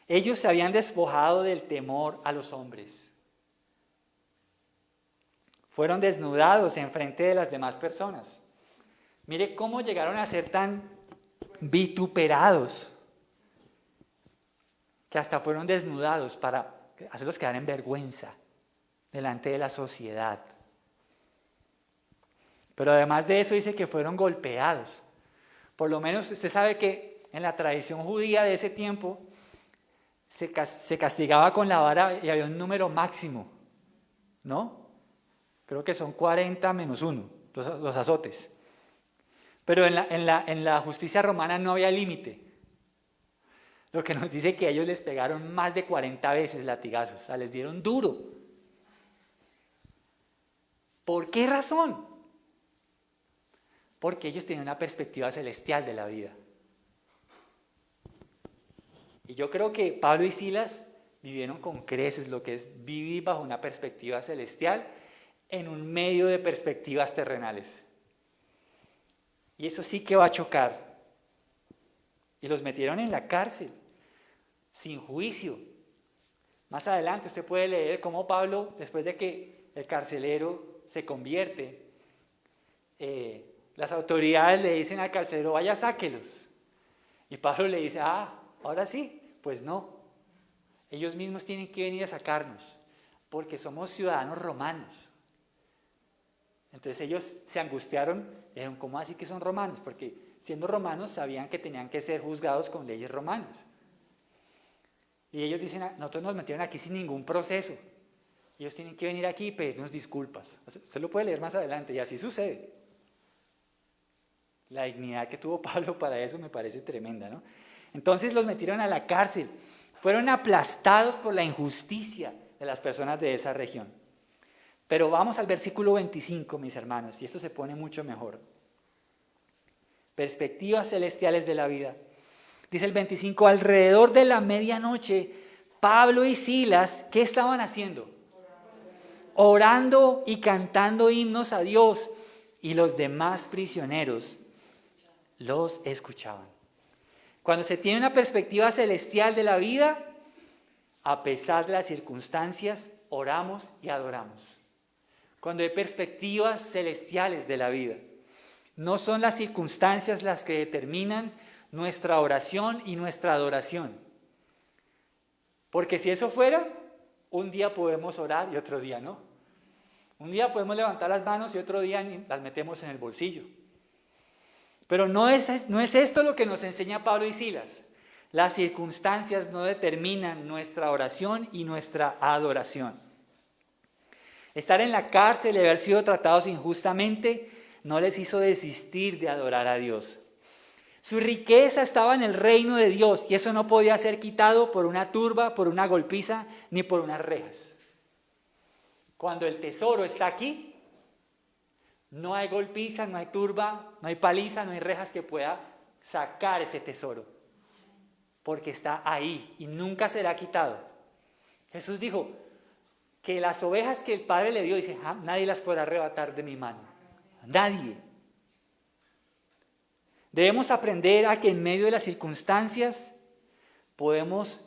Ellos se habían despojado del temor a los hombres. Fueron desnudados en frente de las demás personas. Mire cómo llegaron a ser tan vituperados que hasta fueron desnudados para hacerlos quedar en vergüenza delante de la sociedad. Pero además de eso dice que fueron golpeados. Por lo menos usted sabe que en la tradición judía de ese tiempo se castigaba con la vara y había un número máximo, ¿no? Creo que son 40 menos 1, los azotes. Pero en la justicia romana no había límite. Lo que nos dice que a ellos les pegaron más de 40 veces latigazos, o sea, les dieron duro. ¿Por qué razón? Porque ellos tienen una perspectiva celestial de la vida. Y yo creo que Pablo y Silas vivieron con creces lo que es vivir bajo una perspectiva celestial en un medio de perspectivas terrenales. Y eso sí que va a chocar. Y los metieron en la cárcel, sin juicio. Más adelante usted puede leer cómo Pablo, después de que el carcelero se convierte, las autoridades le dicen al carcelero, vaya, sáquelos. Y Pablo le dice, ahora sí, pues no. Ellos mismos tienen que venir a sacarnos, porque somos ciudadanos romanos. Entonces ellos se angustiaron, dijeron, ¿cómo así que son romanos? Porque siendo romanos sabían que tenían que ser juzgados con leyes romanas. Y ellos dicen, nosotros nos metieron aquí sin ningún proceso. Ellos tienen que venir aquí y pedirnos disculpas. Usted lo puede leer más adelante y así sucede. La dignidad que tuvo Pablo para eso me parece tremenda, ¿no? Entonces los metieron a la cárcel. Fueron aplastados por la injusticia de las personas de esa región. Pero vamos al versículo 25, mis hermanos, y esto se pone mucho mejor. Perspectivas celestiales de la vida. Dice el 25, alrededor de la medianoche, Pablo y Silas, ¿qué estaban haciendo? Orando y cantando himnos a Dios, y los demás prisioneros los escuchaban. Cuando se tiene una perspectiva celestial de la vida, a pesar de las circunstancias, oramos y adoramos. Cuando hay perspectivas celestiales de la vida, no son las circunstancias las que determinan nuestra oración y nuestra adoración. Porque si eso fuera, un día podemos orar y otro día no. Un día podemos levantar las manos y otro día las metemos en el bolsillo. Pero no es esto lo que nos enseña Pablo y Silas. Las circunstancias no determinan nuestra oración y nuestra adoración. Estar en la cárcel y haber sido tratados injustamente no les hizo desistir de adorar a Dios. Su riqueza estaba en el reino de Dios y eso no podía ser quitado por una turba, por una golpiza, ni por unas rejas. Cuando el tesoro está aquí, no hay golpiza, no hay turba, no hay paliza, no hay rejas que pueda sacar ese tesoro. Porque está ahí y nunca será quitado. Jesús dijo que las ovejas que el Padre le dio, dice, nadie las podrá arrebatar de mi mano. Nadie. Debemos aprender a que en medio de las circunstancias podemos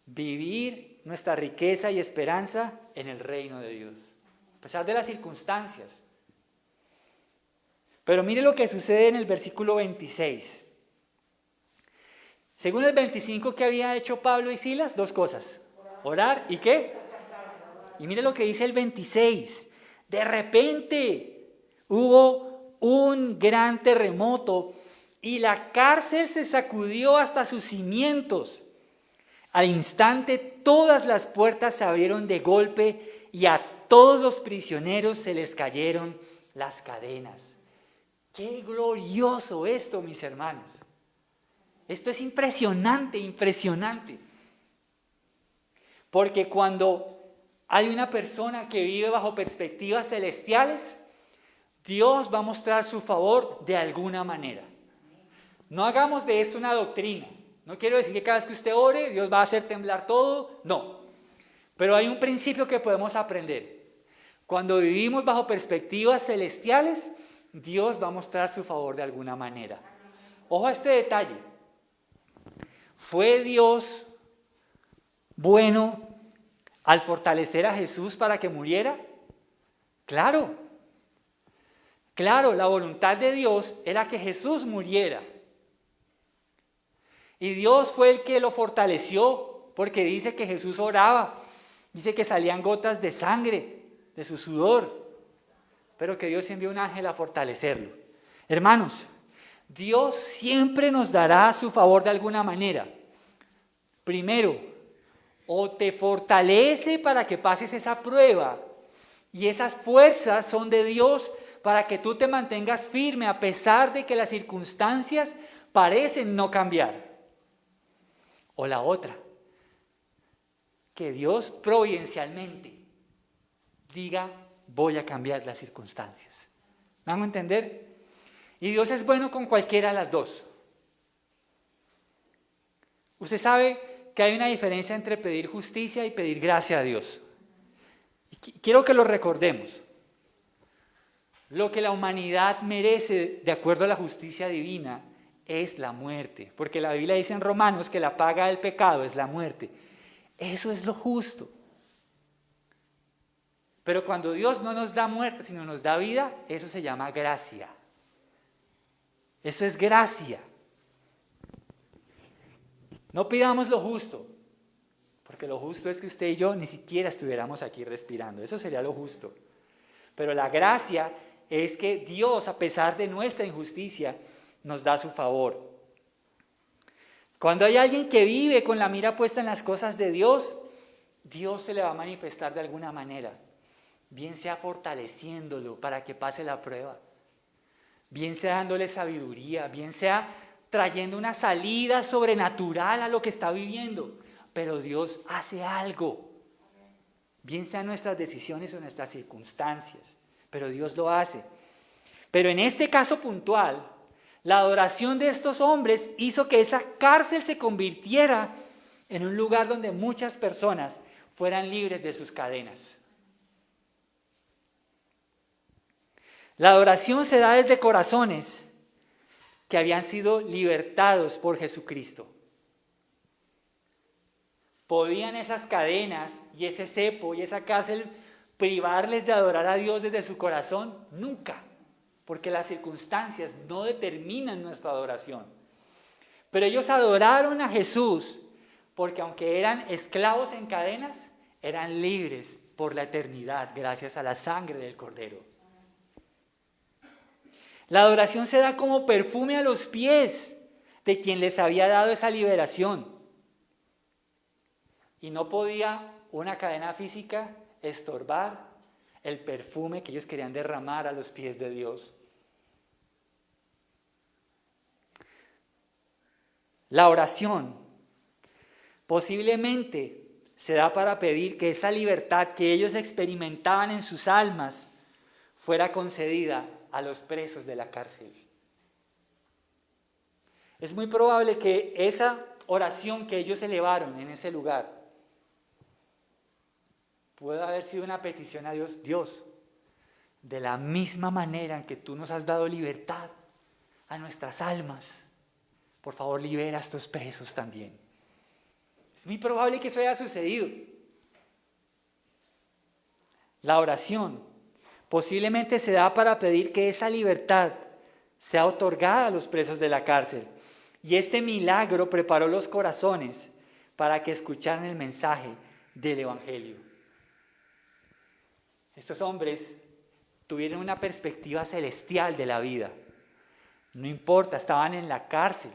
vivir nuestra riqueza y esperanza en el reino de Dios. A pesar de las circunstancias. Pero mire lo que sucede en el versículo 26. Según el 25, ¿qué había hecho Pablo y Silas? Dos cosas. Orar y ¿qué? Y mire lo que dice el 26. De repente hubo un gran terremoto y la cárcel se sacudió hasta sus cimientos. Al instante todas las puertas se abrieron de golpe y a todos los prisioneros se les cayeron las cadenas. ¡Qué glorioso esto, mis hermanos! Esto es impresionante, impresionante. Porque cuando hay una persona que vive bajo perspectivas celestiales, Dios va a mostrar su favor de alguna manera. No hagamos de esto una doctrina. No quiero decir que cada vez que usted ore, Dios va a hacer temblar todo. No. Pero hay un principio que podemos aprender. Cuando vivimos bajo perspectivas celestiales, Dios va a mostrar su favor de alguna manera. Ojo a este detalle. ¿Fue Dios bueno al fortalecer a Jesús para que muriera? Claro. Claro, la voluntad de Dios era que Jesús muriera. Y Dios fue el que lo fortaleció, porque dice que Jesús oraba, dice que salían gotas de sangre de su sudor, pero que Dios envió un ángel a fortalecerlo. Hermanos, Dios siempre nos dará su favor de alguna manera. Primero, o te fortalece para que pases esa prueba, y esas fuerzas son de Dios para que tú te mantengas firme a pesar de que las circunstancias parecen no cambiar. O la otra, que Dios providencialmente diga, voy a cambiar las circunstancias. ¿Me hago entender? Y Dios es bueno con cualquiera de las dos. Usted sabe que hay una diferencia entre pedir justicia y pedir gracia a Dios. Quiero que lo recordemos. Lo que la humanidad merece de acuerdo a la justicia divina es la muerte, porque la Biblia dice en Romanos que la paga del pecado es la muerte. Eso es lo justo. Pero cuando Dios no nos da muerte, sino nos da vida, eso se llama gracia. Eso es gracia. No pidamos lo justo, porque lo justo es que usted y yo ni siquiera estuviéramos aquí respirando. Eso sería lo justo. Pero la gracia es que Dios, a pesar de nuestra injusticia, nos da su favor. Cuando hay alguien que vive con la mira puesta en las cosas de Dios, Dios se le va a manifestar de alguna manera. Bien sea fortaleciéndolo para que pase la prueba, bien sea dándole sabiduría, bien sea trayendo una salida sobrenatural a lo que está viviendo. Pero Dios hace algo, bien sean nuestras decisiones o nuestras circunstancias, pero Dios lo hace. Pero en este caso puntual, la adoración de estos hombres hizo que esa cárcel se convirtiera en un lugar donde muchas personas fueran libres de sus cadenas. La adoración se da desde corazones que habían sido libertados por Jesucristo. ¿Podían esas cadenas y ese cepo y esa cárcel privarles de adorar a Dios desde su corazón? Nunca, porque las circunstancias no determinan nuestra adoración. Pero ellos adoraron a Jesús porque aunque eran esclavos en cadenas, eran libres por la eternidad gracias a la sangre del Cordero. La adoración se da como perfume a los pies de quien les había dado esa liberación. Y no podía una cadena física estorbar el perfume que ellos querían derramar a los pies de Dios. La oración posiblemente se da para pedir que esa libertad que ellos experimentaban en sus almas fuera concedida a los presos de la cárcel. Es muy probable que esa oración que ellos elevaron en ese lugar pueda haber sido una petición a Dios. Dios, de la misma manera en que tú nos has dado libertad a nuestras almas, por favor libera a estos presos también. Es muy probable que eso haya sucedido. La oración posiblemente se da para pedir que esa libertad sea otorgada a los presos de la cárcel. Y este milagro preparó los corazones para que escucharan el mensaje del Evangelio. Estos hombres tuvieron una perspectiva celestial de la vida. No importa, estaban en la cárcel,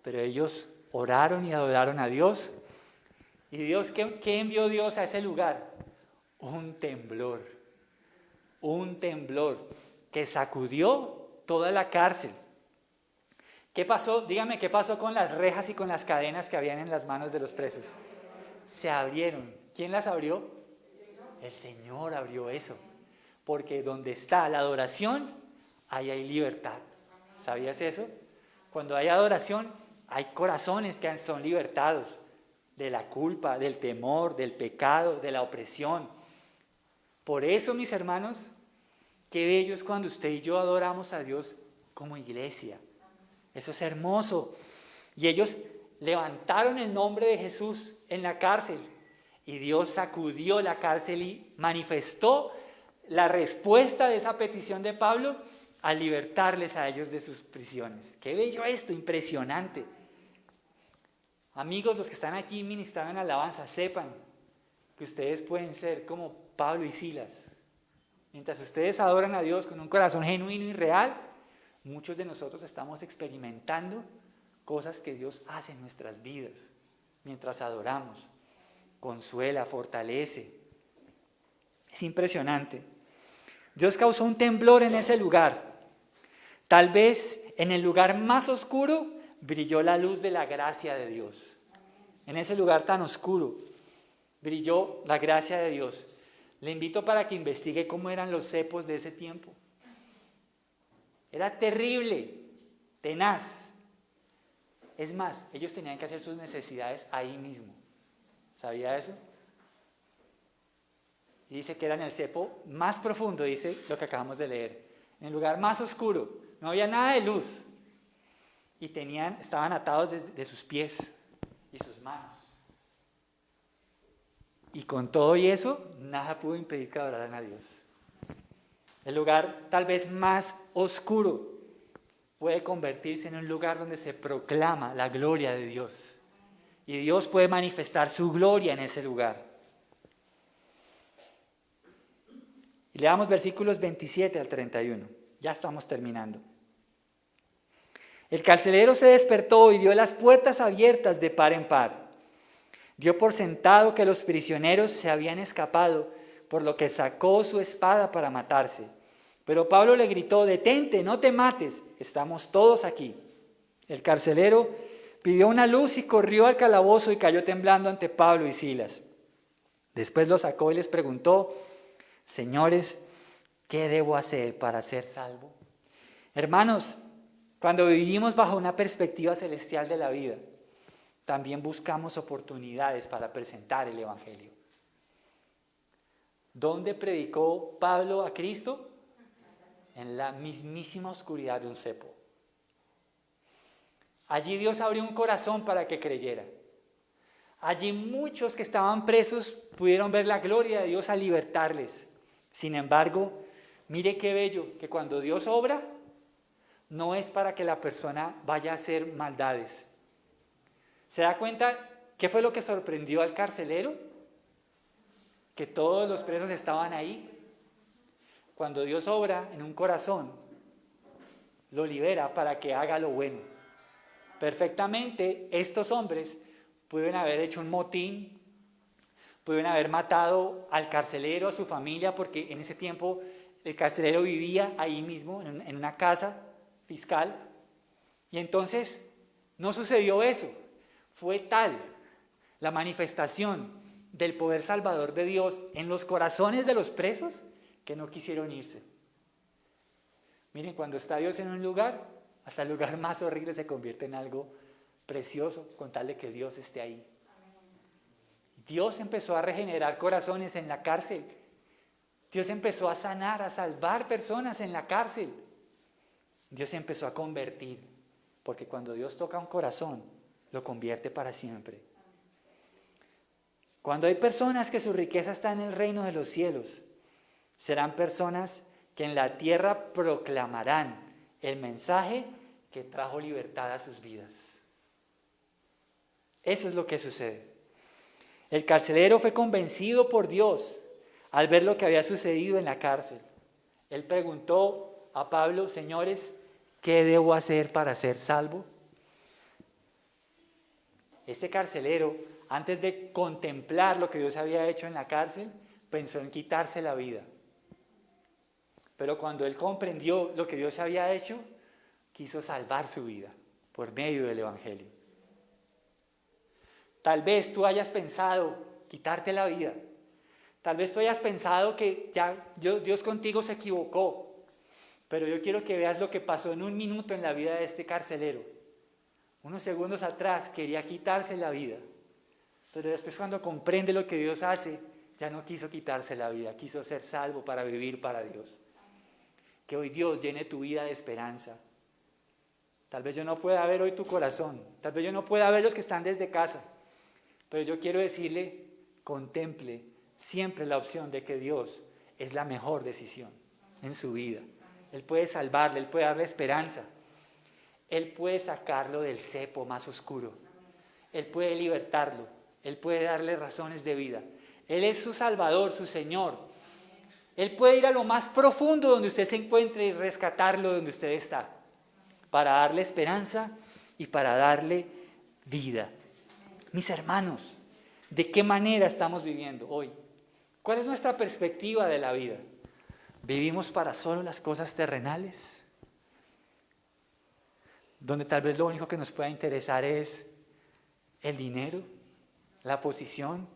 pero ellos oraron y adoraron a Dios. ¿Y Dios qué envió Dios a ese lugar? Un temblor que sacudió toda la cárcel. ¿Qué pasó? Dígame, ¿qué pasó con las rejas y con las cadenas que habían en las manos de los presos? Se abrieron. ¿Quién las abrió? El Señor abrió eso. Porque donde está la adoración, ahí hay libertad. ¿Sabías eso? Cuando hay adoración, hay corazones que son libertados de la culpa, del temor, del pecado, de la opresión. Por eso, mis hermanos, qué bello es cuando usted y yo adoramos a Dios como iglesia. Eso es hermoso. Y ellos levantaron el nombre de Jesús en la cárcel. Y Dios sacudió la cárcel y manifestó la respuesta de esa petición de Pablo al libertarles a ellos de sus prisiones. Qué bello esto, impresionante. Amigos, los que están aquí ministrando en alabanza, sepan que ustedes pueden ser como Pablo y Silas. Mientras ustedes adoran a Dios con un corazón genuino y real, muchos de nosotros estamos experimentando cosas que Dios hace en nuestras vidas mientras adoramos. Consuela, fortalece. Es impresionante. Dios causó un temblor en ese lugar. Tal vez en el lugar más oscuro brilló la luz de la gracia de Dios. En ese lugar tan oscuro brilló la gracia de Dios. Le invito para que investigue cómo eran los cepos de ese tiempo. Era terrible, tenaz. Es más, ellos tenían que hacer sus necesidades ahí mismo. ¿Sabía eso? Y dice que era en el cepo más profundo, dice lo que acabamos de leer. En el lugar más oscuro, no había nada de luz. Y estaban atados de sus pies y sus manos. Y con todo y eso, nada pudo impedir que adoraran a Dios. El lugar tal vez más oscuro puede convertirse en un lugar donde se proclama la gloria de Dios. Y Dios puede manifestar su gloria en ese lugar. Y leamos versículos 27 al 31. Ya estamos terminando. El carcelero se despertó y vio las puertas abiertas de par en par. Dio por sentado que los prisioneros se habían escapado, por lo que sacó su espada para matarse. Pero Pablo le gritó: «Detente, no te mates, estamos todos aquí». El carcelero pidió una luz y corrió al calabozo y cayó temblando ante Pablo y Silas. Después los sacó y les preguntó: «Señores, ¿qué debo hacer para ser salvo?». Hermanos, cuando vivimos bajo una perspectiva celestial de la vida, también buscamos oportunidades para presentar el Evangelio. ¿Dónde predicó Pablo a Cristo? En la mismísima oscuridad de un cepo. Allí Dios abrió un corazón para que creyera. Allí muchos que estaban presos pudieron ver la gloria de Dios al libertarles. Sin embargo, mire qué bello, que cuando Dios obra, no es para que la persona vaya a hacer maldades. ¿Se da cuenta qué fue lo que sorprendió al carcelero? Que todos los presos estaban ahí. Cuando Dios obra en un corazón, lo libera para que haga lo bueno. Perfectamente, estos hombres pudieron haber hecho un motín, pudieron haber matado al carcelero, a su familia, porque en ese tiempo el carcelero vivía ahí mismo, en una casa fiscal. Y entonces no sucedió eso. Fue tal la manifestación del poder salvador de Dios en los corazones de los presos que no quisieron irse. Miren, cuando está Dios en un lugar, hasta el lugar más horrible se convierte en algo precioso, con tal de que Dios esté ahí. Dios empezó a regenerar corazones en la cárcel. Dios empezó a sanar, a salvar personas en la cárcel. Dios empezó a convertir, porque cuando Dios toca un corazón, lo convierte para siempre. Cuando hay personas que su riqueza está en el reino de los cielos, serán personas que en la tierra proclamarán el mensaje que trajo libertad a sus vidas. Eso es lo que sucede. El carcelero fue convencido por Dios al ver lo que había sucedido en la cárcel. Él preguntó a Pablo: «Señores, ¿qué debo hacer para ser salvo?». Este carcelero, antes de contemplar lo que Dios había hecho en la cárcel, pensó en quitarse la vida. Pero cuando él comprendió lo que Dios había hecho, quiso salvar su vida por medio del Evangelio. Tal vez tú hayas pensado quitarte la vida. Tal vez tú hayas pensado que Dios contigo se equivocó. Pero yo quiero que veas lo que pasó en un minuto en la vida de este carcelero. Unos segundos atrás quería quitarse la vida. Pero después, cuando comprende lo que Dios hace, ya no quiso quitarse la vida. Quiso ser salvo para vivir para Dios. Que hoy Dios llene tu vida de esperanza. Tal vez yo no pueda ver hoy tu corazón. Tal vez yo no pueda ver los que están desde casa. Pero yo quiero decirle: contemple siempre la opción de que Dios es la mejor decisión en su vida. Él puede salvarle, Él puede darle esperanza. Él puede sacarlo del cepo más oscuro. Él puede libertarlo. Él puede darle razones de vida. Él es su Salvador, su Señor. Él puede ir a lo más profundo donde usted se encuentre y rescatarlo donde usted está, para darle esperanza y para darle vida. Mis hermanos, ¿de qué manera estamos viviendo hoy? ¿Cuál es nuestra perspectiva de la vida? ¿Vivimos para solo las cosas terrenales? Donde tal vez lo único que nos pueda interesar es el dinero, la posición,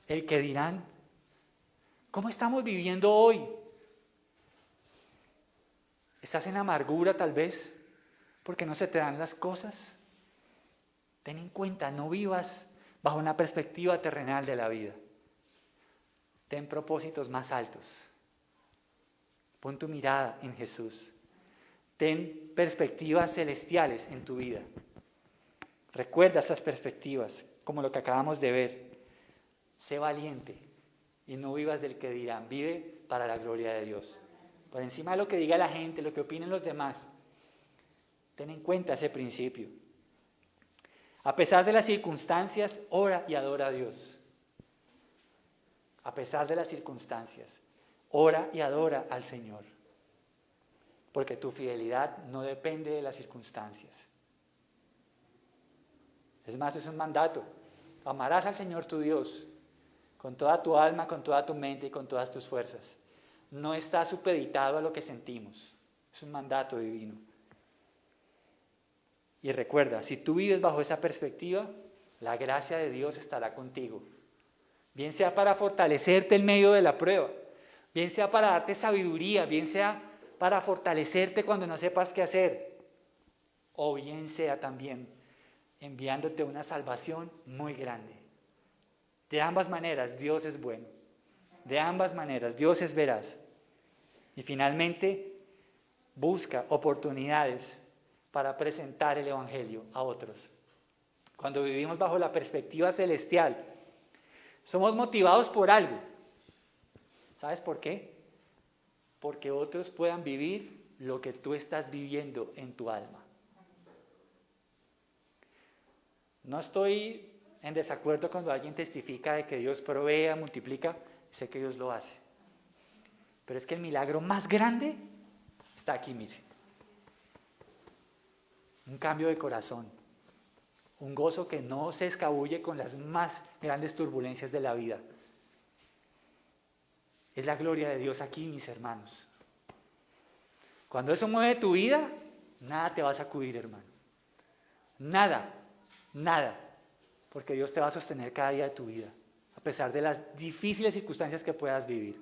el que dirán. ¿Cómo estamos viviendo hoy? ¿Estás en amargura tal vez porque no se te dan las cosas? Ten en cuenta, no vivas bajo una perspectiva terrenal de la vida. Ten propósitos más altos. Pon tu mirada en Jesús. Ten perspectivas celestiales en tu vida. Recuerda esas perspectivas, como lo que acabamos de ver. Sé valiente y no vivas del que dirán. Vive para la gloria de Dios. Por encima de lo que diga la gente, lo que opinen los demás, ten en cuenta ese principio. A pesar de las circunstancias, ora y adora a Dios. A pesar de las circunstancias, ora y adora al Señor. Porque tu fidelidad no depende de las circunstancias. Es más, es un mandato. Amarás al Señor tu Dios con toda tu alma, con toda tu mente y con todas tus fuerzas. No está supeditado a lo que sentimos. Es un mandato divino. Y recuerda, si tú vives bajo esa perspectiva, la gracia de Dios estará contigo. Bien sea para fortalecerte en medio de la prueba, bien sea para darte sabiduría, bien sea para fortalecerte cuando no sepas qué hacer, o bien sea también enviándote una salvación muy grande. De ambas maneras, Dios es bueno. De ambas maneras, Dios es veraz. Y finalmente, busca oportunidades para presentar el Evangelio a otros. Cuando vivimos bajo la perspectiva celestial, somos motivados por algo. ¿Sabes por qué? Porque otros puedan vivir lo que tú estás viviendo en tu alma. No estoy en desacuerdo cuando alguien testifica de que Dios provee, multiplica, sé que Dios lo hace. Pero es que el milagro más grande está aquí, mire. Un cambio de corazón, un gozo que no se escabulle con las más grandes turbulencias de la vida. Es la gloria de Dios aquí, mis hermanos. Cuando eso mueve tu vida, nada te va a sacudir, hermano. Nada, nada. Porque Dios te va a sostener cada día de tu vida, a pesar de las difíciles circunstancias que puedas vivir.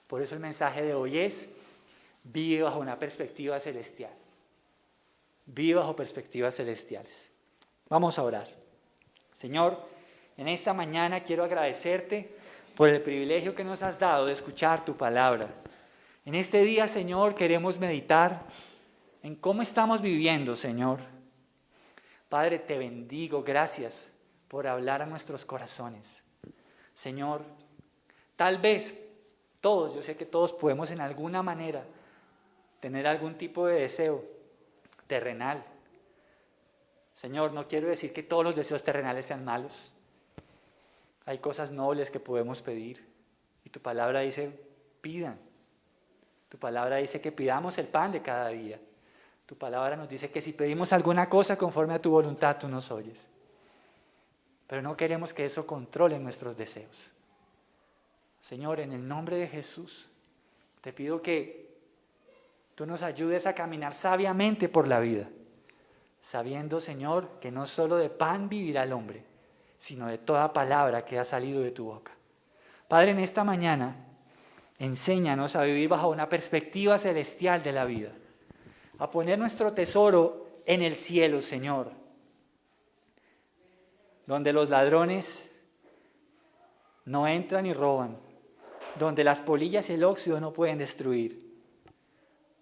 Por eso el mensaje de hoy es: vive bajo una perspectiva celestial. Vive bajo perspectivas celestiales. Vamos a orar. Señor, en esta mañana quiero agradecerte por el privilegio que nos has dado de escuchar tu palabra. En este día, Señor, queremos meditar en cómo estamos viviendo, Señor. Padre, te bendigo, gracias por hablar a nuestros corazones. Señor, tal vez todos, yo sé que todos podemos en alguna manera tener algún tipo de deseo terrenal. Señor, no quiero decir que todos los deseos terrenales sean malos. Hay cosas nobles que podemos pedir. Y tu palabra dice, pidan. Tu palabra dice que pidamos el pan de cada día. Tu palabra nos dice que si pedimos alguna cosa conforme a tu voluntad, tú nos oyes. Pero no queremos que eso controle nuestros deseos. Señor, en el nombre de Jesús, te pido que tú nos ayudes a caminar sabiamente por la vida, sabiendo, Señor, que no solo de pan vivirá el hombre, sino de toda palabra que ha salido de tu boca. Padre, en esta mañana, enséñanos a vivir bajo una perspectiva celestial de la vida, a poner nuestro tesoro en el cielo, Señor, donde los ladrones no entran y roban, donde las polillas y el óxido no pueden destruir,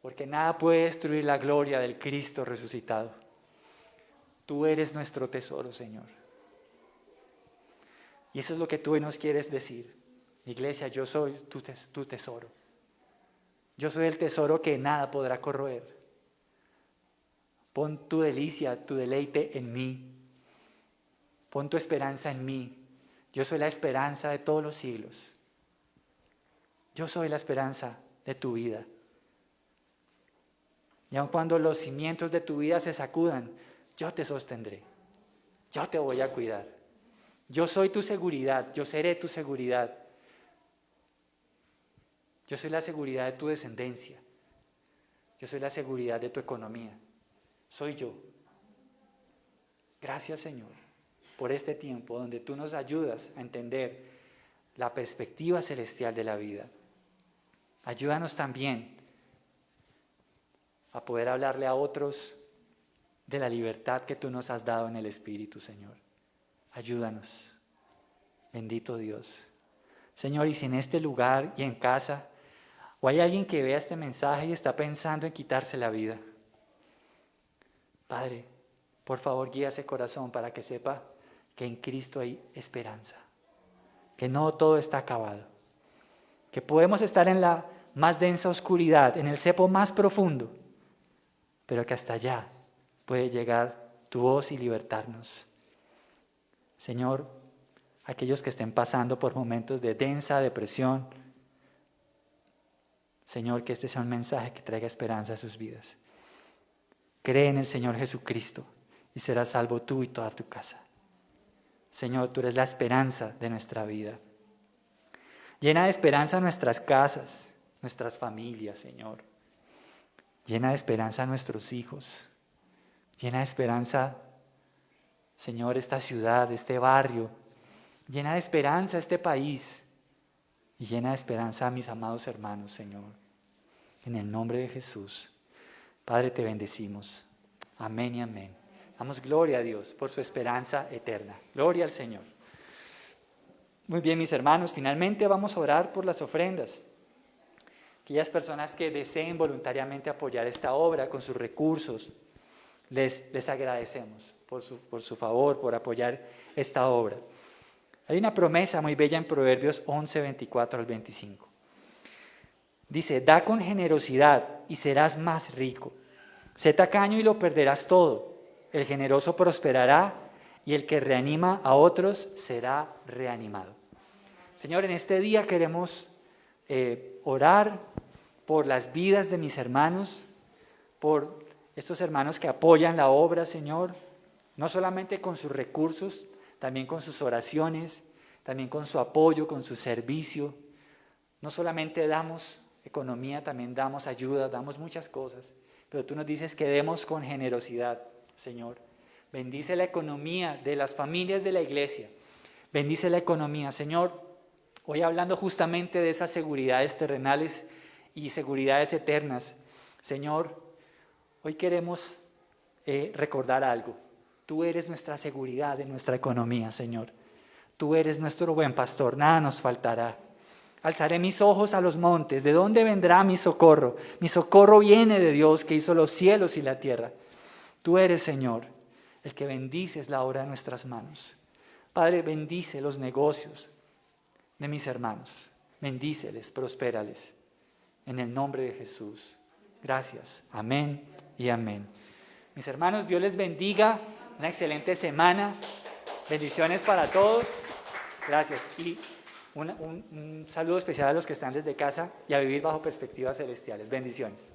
porque nada puede destruir la gloria del Cristo resucitado. Tú eres nuestro tesoro, Señor. Y eso es lo que tú hoy nos quieres decir. Iglesia, yo soy tu tesoro. Yo soy el tesoro que nada podrá corroer. Pon tu delicia, tu deleite en mí. Pon tu esperanza en mí. Yo soy la esperanza de todos los siglos. Yo soy la esperanza de tu vida. Y aun cuando los cimientos de tu vida se sacudan, yo te sostendré. Yo te voy a cuidar. Yo soy tu seguridad. Yo seré tu seguridad. Yo soy la seguridad de tu descendencia. Yo soy la seguridad de tu economía. Soy yo. Gracias, Señor, por este tiempo donde tú nos ayudas a entender la perspectiva celestial de la vida. Ayúdanos también a poder hablarle a otros de la libertad que tú nos has dado en el Espíritu, Señor. Ayúdanos. Bendito Dios. Señor, y si en este lugar y en casa, o hay alguien que vea este mensaje y está pensando en quitarse la vida, Padre, por favor guía ese corazón para que sepa que en Cristo hay esperanza, que no todo está acabado, que podemos estar en la más densa oscuridad, en el cepo más profundo, pero que hasta allá puede llegar tu voz y libertarnos. Señor, aquellos que estén pasando por momentos de densa depresión, Señor, que este sea un mensaje que traiga esperanza a sus vidas. Cree en el Señor Jesucristo y serás salvo tú y toda tu casa. Señor, tú eres la esperanza de nuestra vida. Llena de esperanza nuestras casas, nuestras familias, Señor. Llena de esperanza a nuestros hijos. Llena de esperanza, Señor, esta ciudad, este barrio. Llena de esperanza este país. Y llena de esperanza a mis amados hermanos, Señor. En el nombre de Jesús. Padre, te bendecimos. Amén y amén. Damos gloria a Dios por su esperanza eterna. Gloria al Señor. Muy bien, mis hermanos, finalmente vamos a orar por las ofrendas. Aquellas personas que deseen voluntariamente apoyar esta obra con sus recursos, les agradecemos por su favor, por apoyar esta obra. Hay una promesa muy bella en Proverbios 11, 24 al 25. Dice, da con generosidad y serás más rico. Sé tacaño y lo perderás todo. El generoso prosperará y el que reanima a otros será reanimado. Señor, en este día queremos orar por las vidas de mis hermanos, por estos hermanos que apoyan la obra, Señor, no solamente con sus recursos, también con sus oraciones, también con su apoyo, con su servicio. No solamente damos economía, también damos ayuda, damos muchas cosas, pero tú nos dices que demos con generosidad, Señor. Bendice la economía de las familias de la iglesia, bendice la economía, Señor. Hoy hablando justamente de esas seguridades terrenales y seguridades eternas, Señor, hoy queremos recordar algo. Tú eres nuestra seguridad en nuestra economía, Señor. Tú eres nuestro buen pastor, nada nos faltará. Alzaré mis ojos a los montes. ¿De dónde vendrá mi socorro? Mi socorro viene de Dios que hizo los cielos y la tierra. Tú eres, Señor, el que bendices la obra de nuestras manos. Padre, bendice los negocios de mis hermanos. Bendíceles, prospérales. En el nombre de Jesús. Gracias. Amén y amén. Mis hermanos, Dios les bendiga. Una excelente semana. Bendiciones para todos. Gracias. Y un saludo especial a los que están desde casa y a vivir bajo perspectivas celestiales. Bendiciones.